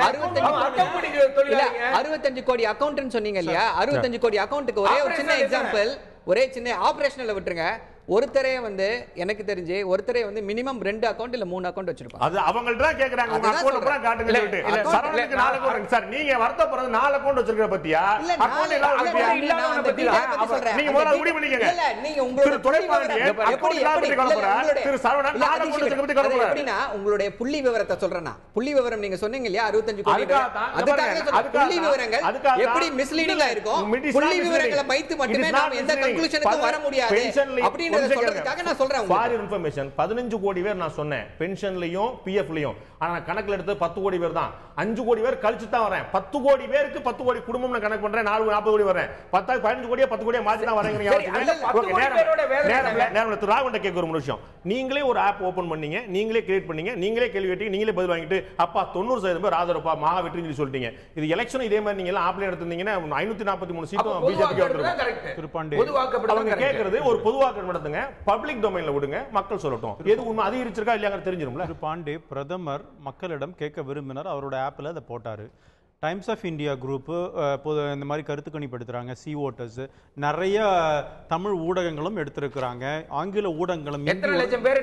65 கோடி அக்கவுண்ட்னு சொன்னீங்க இல்லையா? 65 கோடி அக்கவுண்ட்க்கு ஒரே ஒரு சின்ன எக்ஸாம்பிள், ஒரே சின்ன ஆபரேஷனல்ல விட்டுருங்க. ஒருத்தரே வந்து எனக்கு தெரிஞ்சு ஒருத்தரே வந்து மினிமம் 2 அக்கவுண்ட் இல்ல 3 அக்கவுண்ட் வச்சிருப்பாங்க. அது அவங்கள்ட்ட தான் கேக்குறாங்க, உங்க அக்கவுண்ட் பூரா காட்டுங்க சொல்லிட்டு. சரவணனுக்கு 4 அக்கவுண்ட் சார், நீங்க வருத்தப்படுறது 4 அக்கவுண்ட் வச்சிருக்கிற பத்தியா? அக்கவுண்ட் இல்லாதவன பத்தியா? நீங்க முதல்ல முடிவு பண்ணிக்கங்க. இல்ல நீங்க உங்களுடைய துறைப்பாண்டிய அக்கவுண்ட் இல்லாத பத்தி கவலைப்படுற திரு சரவணன் 4 அக்கவுண்ட் வச்சிருக்கிற பத்தி கவலைப்படுற. எப்படின்னா உங்களுடைய புள்ளி விவரத்தை சொல்றேனா? புள்ளி விவரம் நீங்க சொன்னீங்க இல்லையா 65 கோடி, அதுக்காக புள்ளி விவரங்கள் எப்படி மிஸ்லீடிங்கா இருக்கும்? புள்ளி விவரங்களை வைத்து மட்டுமே நாம எந்த கன்க்ளூஷனுக்கு வர முடியாது அப்படிங்கறத சொல்றதுக்காக நான் சொல்றேன். ஃபார் இன்ஃபர்மேஷன் 15 கோடி பேர் நான் சொன்னேன் பென்ஷன்லயும் பிஎஃப்லயும். ஆனா கணக்குல எடுத்து 10 கோடி பேர் தான். 5 கோடி பேர் கழிச்சு தான் வரேன். 10 கோடி பேருக்கு 10 கோடி குடும்பம் நான் கணக்கு பண்றேன். 40 கோடி வரேன். 15 கோடியே 10 கோடியே மாத்தி தான் வரேங்கறீங்க. ராவண்ட கேட்க ஒரு விஷயம், நீங்களே ஒரு ஆப் ஓபன் பண்ணீங்க, நீங்களே கிரியேட் பண்ணீங்க, நீங்களே கேள்வி கேட்டீங்க, நீங்களே பதில் வாங்கிட்டு அப்பா 90% பேர் ஆதரவுப்பா மகா வெற்றின்னு சொல்லி சொல்லிட்டீங்க. இது எலெக்ஷன் இதே மாதிரி நீங்க எல்லாம் ஆப்ல எடுத்துட்டீங்கன்னா 543 சீட்டும் பிஜேபிக்கு வந்துரும். திருப்பாண்டி அவங்க கேக்குறது ஒரு பொதுவாக்க நடத்துங்க, பப்ளிக் டொமைன்ல விடுங்க, மக்கள் சொல்லட்டும் எது உண்மை அதிகரிச்சிருக்கா இல்லையாங்க தெரிஞ்சிரும்ல. பாண்டே பிரதமர் மக்களிடம் கேட்க விரும்பினார், அவரோட ஆப்ல அதை போட்டாரு. டைம்ஸ் ஆஃப் இந்தியா குரூப் இந்த மாதிரி கருத்து கணிப்பு எடுத்துறாங்க, சி ஓட்டர்ஸ் நிறைய தமிழ் ஊடகங்களும் எடுத்திருக்கிறாங்க, ஆங்கில ஊடகங்களும். எத்தனை லட்சம் பேர்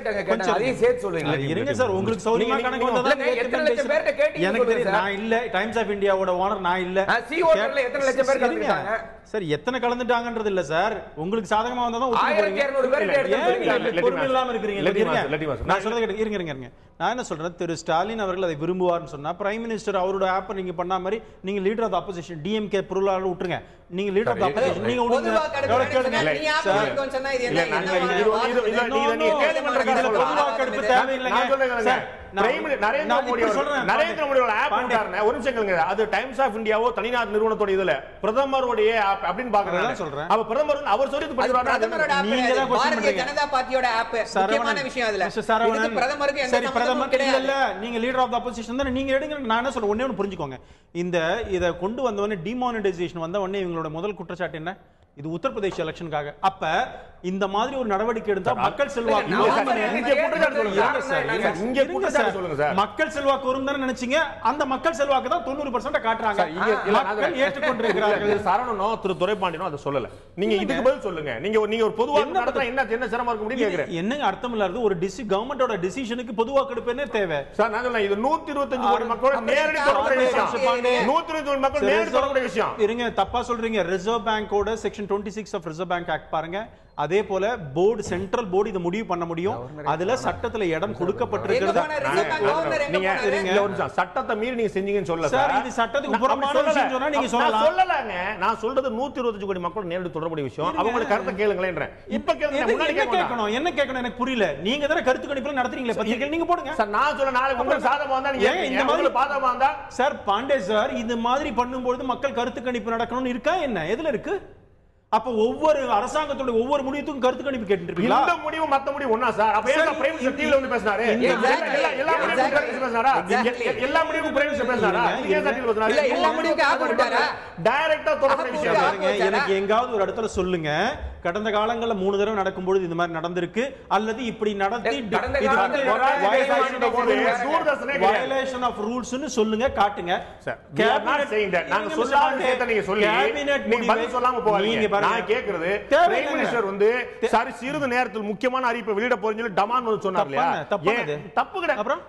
அதையும் சேர்த்து சொல்லுங்க. இருங்க சார், உங்களுக்கு சௌரியமா கணக்கு வந்தா எத்தனை லட்சம் பேர் கேட்டீங்க? எனக்கு தெரியும், நான் இல்ல டைம்ஸ் ஆஃப் இந்தியாவோட ஓனர் நான் இல்ல. சி ஓட்டர்ல எத்தனை லட்சம் பேர் கலந்துட்டாங்க சார்? எத்தனை கலந்துட்டாங்கன்றது இல்ல சார், உங்களுக்கு சாதகமா வந்தா தான் 1200 பேர் எடுத்து பொறுமை இல்லாம இருக்கீங்க. நான் சொல்றது கேட்டு இருங்க. நான் என்ன சொல்றேன், திரு ஸ்டாலின் அவர்கள் அதை விரும்புவார்னு சொன்னா பிரைம் மினிஸ்டர் அவரோட ஆப் நீங்க பண்ண மாதிரி நீங்க leader of the opposition DMK பொருளாளர் விட்டுருங்க, நீங்க லீடர் ஆஃப் தி ஆப்போசிஷன் நீங்க விடுங்க. நீ ஆப் பண்ணிக்கோன்னு சொன்னா இது என்ன பொதுவாக்கெடுப்பு தேவையில்லைங்க சார். நரேந்திர மோடியோட ஆப் போட்டாருங்க. ஒரு நிமிஷம் கேளுங்க, அது டைம்ஸ் ஆஃப் இந்தியாவோ தனியார் நிறுவனத்தோட இதுல பிரதமருடைய ஆப் அப்படின்னு பாக்குறாங்க சொல்றேன். அப்ப பிரதமர் அவர் சொல்லிட்டு படிக்கிறாரு, நீங்க தான் பாரதிய ஜனதா பார்ட்டியோட ஆப். முக்கியமான விஷயம் அதுல இதுக்கு பிரதமருக்கு எந்த சம்பந்தமும் கிடையாது. இல்ல நீங்க லீடர் ஆஃப் தி ஆப்போசிஷன் தான, நீங்க எடுங்க. நான் என்ன சொல்றேன், ஒண்ணே புரிஞ்சுக்கோங்க, இத கொண்டு வந்த உடனே டிமானிடைசேஷன் வந்த உடனே இவங்களோட முதல் குற்றச்சாட்டு என்ன? இது உத்தரப்பிரதேஷ் எலெக்ஷனுக்காக. அப்ப இந்த மாதிரி ஒரு நடவடிக்கை எடுத்தா மக்கள் செல்வாக்கு மக்கள் செல்வாக்கு வரும் தானே நினைச்சீங்க. அந்த மக்கள் செல்வாக்கு தான் 90% காட்டுறாங்க. மக்கள் ஏற்றுக்கொண்டிருக்கிறார்கள். சரவணனோ திரு துரைப்பாண்டியனோ அதை சொல்லல. நீங்க இதுக்கு பதில் சொல்லுங்க. நீங்க ஒரு பொதுவாக நடத்தா என்ன சிரமம் இருக்க முடியும் கேக்குறேன். என்னங்க அர்த்தம் இல்லாதது ஒரு கவர்மெண்டோட டிசிஷனுக்கு பொதுவாக்கெடுப்பு என்ன தேவை சார்? நான் சொல்றேன், இது 125 கோடி மக்களோட நேரடி தொடர்புடைய விஷயம். 125 கோடி மக்கள் நேரடி தொடர்புடைய விஷயம். இருங்க, தப்பா சொல்றீங்க. ரிசர்வ் பேங்கோட section 26 of reserve bank act பாருங்க. அதே போல போர்டு, சென்ட்ரல் போர்டு இத முடிவு பண்ண முடியும். அதுல சட்டத்துல இடம் கொடுக்கப்பட்டிருக்கிறது. நீங்க சட்டத்தை மீறி நீங்க செஞ்சீங்கன்னு சொல்லல சார். இது சட்டத்துக்கு புறம்பான விஷயம் சொன்னா நீங்க சொல்லலாம். சொல்லலங்க. நான் சொல்றது 125 கோடி மக்கள் நேரடி தொடர்புடைய விஷயம். அவங்களோட கருத்தை கேளுங்களேன்றேன். இப்ப கேளுங்க, முன்னாடி கேட்கணும். என்ன கேட்கணும் எனக்கு புரியல. நீங்க தான கருத்து கணிப்புல நடத்துறீங்களே, பத்திரிகை நீங்க போடுங்க சார். நான் சொல்ல நாளைக்கு உங்களுக்கு சாதகமா வந்தா நீங்க இந்த மாதிரி பாதகமா வந்தா சார் பாண்டே சார் இது மாதிரி பண்ணும்போது மக்கள் கருத்து கணிப்பு நடக்கணும்னு இருக்கா என்ன? எதுல இருக்கு? அப்ப ஒவ்வொரு அரசாங்கத்தோட ஒவ்வொரு முடிவுக்கும் கருத்து கணிப்பு கேட்டுட்டு இருக்கீங்களா? இந்த முடிவு மத்த முடிவு ஒண்ணா சார்? அப்ப ஏன் பிரைம் மினிஸ்டர் டிவில வந்து பேசினாரு? எல்லா முடிவுக்கும் பிரைம் மினிஸ்டர் பேசினாரா? எல்லா முடிவுக்கும் பிரைம் மினிஸ்டர் பேசினாரா? நீங்க ஏன் டிவில பேசினாரு? இல்ல எல்லா முடிவுக்கும் ஆப் விட்டாரா? டைரக்டா தொடர்பு விஷயம். எனக்கு எங்காவது ஒரு இடத்துல சொல்லுங்க, கடந்த காலங்கள்ல 3 தடவை நடக்கும்போது இந்த மாதிரி நடந்திருக்கு அல்லது இப்படி நடத்தி கடந்த இது காலத்துல violation of rules னு சொல்லுங்க, காட்டுங்க. நாங்க சொல்லாத விஷயத்தை நீங்க சொல்லி நீங்க பதில் சொல்லாம போகாதீங்க. நான் கேக்குறது பிரைம் மினிஸ்டர் வந்து சாரி சிறிது நேரத்தில் முக்கியமான அறிவிப்பை வெளியிட போறேன்னு சொல்லி டமான் வந்து சொன்னார் இல்லையா? தப்பு கிடையாது. அப்புறம்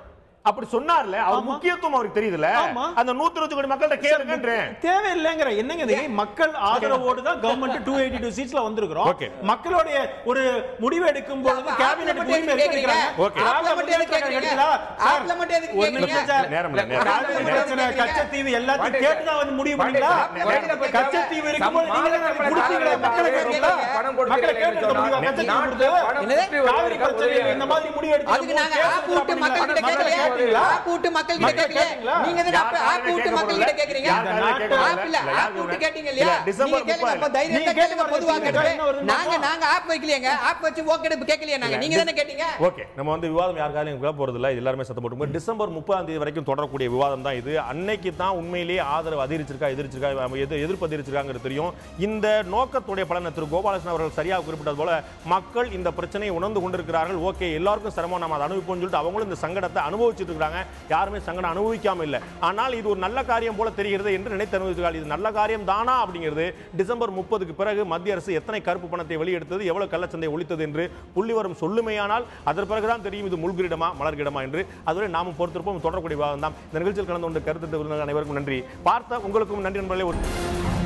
அப்படி சொன்னார்ல, அவர் முக்கியத்துவம் அவருக்கு தெரியுதுல. அந்த 120 கோடி மக்கள்கிட்ட கேளுங்கன்றேன். தேவையில்லைங்கற என்னங்க இது? மக்கள் ஆதரவோடு தான் கவர்மெண்ட் 282 சீட்ஸ்ல வந்திருக்கிறோம். மக்களுடைய ஒரு முடிவு எடுக்கும் பொழுது கேபினெட் முடிவு எடுக்கிறாங்க. கச்சத்தீவு எல்லாத்தையும் கேட்டு தான் வந்து முடிவு பண்ணீங்களா? கச்சத்தீவு இருக்கும்போது நீங்க குடிச்சீங்களா? மக்களுக்கு கேட்டீங்களா? மக்களை கேட்டு முடிவு கச்சத்தீவு கொடுத்து காவிரி பிரச்சனை இந்த மாதிரி முடிவு எடுத்து அதுக்கு நாங்க ஆப்பூட்டு மக்கள் கிட்ட கேட்கல. ஆப்பூட்டு மக்கள் கிட்ட கேட்கல. நீங்க தான் ஆப்பூட்டு மக்கள் கிட்ட கேக்குறீங்க. ஆப் இல்ல, ஆப்பூட்டு கேட்டிங்க இல்லையா? நீங்க கேளுங்க, அப்ப தைரியமா கேளுங்க. பொதுவா கேளுங்க. நாங்க ஆப் வைக்கலையேங்க. ஆப் வச்சு ஓகேடு கேட்கலையே நாங்க. நீங்க தானே கேட்டீங்க. ஓகே, நம்ம வந்து விவாதம் யாருக்காலும் விட போறது இல்ல. இது எல்லாரும் சத்தம் போட்டு டிசம்பர் 30ஆம் தேதி வரைக்கும் தொடரக்கூடிய விவாதம் தான் இது. அன்னைக்கு தான் உண்மையிலேயே ஆதரவு அதிகரிச்சிருக்கா எதிர்ப்பு அதிகரிச்சிருக்காங்கிறது தெரியும். இந்த நோக்கத்துடைய பலனை திரு கோபாலகிருஷ்ணன் அவர்கள் சரியாக குறிப்பிட்டது போல மக்கள் இந்த பிரச்சனையை உணர்ந்து கொண்டிருக்கிறார்கள். ஓகே, எல்லாருக்கும் சிரமம், நம்ம அதை அனுபவிப்போம்னு சொல்லிட்டு அவங்களும் இந்த சங்கடத்தை அனுபவிச்சுட்டு இருக்காங்க. யாருமே சங்கடம் அனுபவிக்காம இல்ல. ஆனால் இது ஒரு நல்ல காரியம் போல தெரிகிறது என்று நினைத்து அனுபவித்தார்கள். இது நல்ல காரியம் தானா அப்படிங்கிறது டிசம்பர் 30க்கு பிறகு மத்திய அரசு எத்தனை கருப்பு பணத்தை வெளியெடுத்தது, எவ்வளவு கள்ளச்சந்தை ஒழித்தது என்று புள்ளிவரம் சொல்லுமையானால் அதன் பிறகுதான் தெரியும் இது முள்கிரிடமா மலர்கிடமா என்று. அதுவரை நாமும் பொறுத்திருப்போம். தொடரக்கூடிய விவாதம் தான். இந்த நிகழ்ச்சியில் கலந்து கொண்டு கருத்து அனைவருக்கும் நன்றி. பார்த்த உங்களுக்கும் நன்றி நண்பர்களே.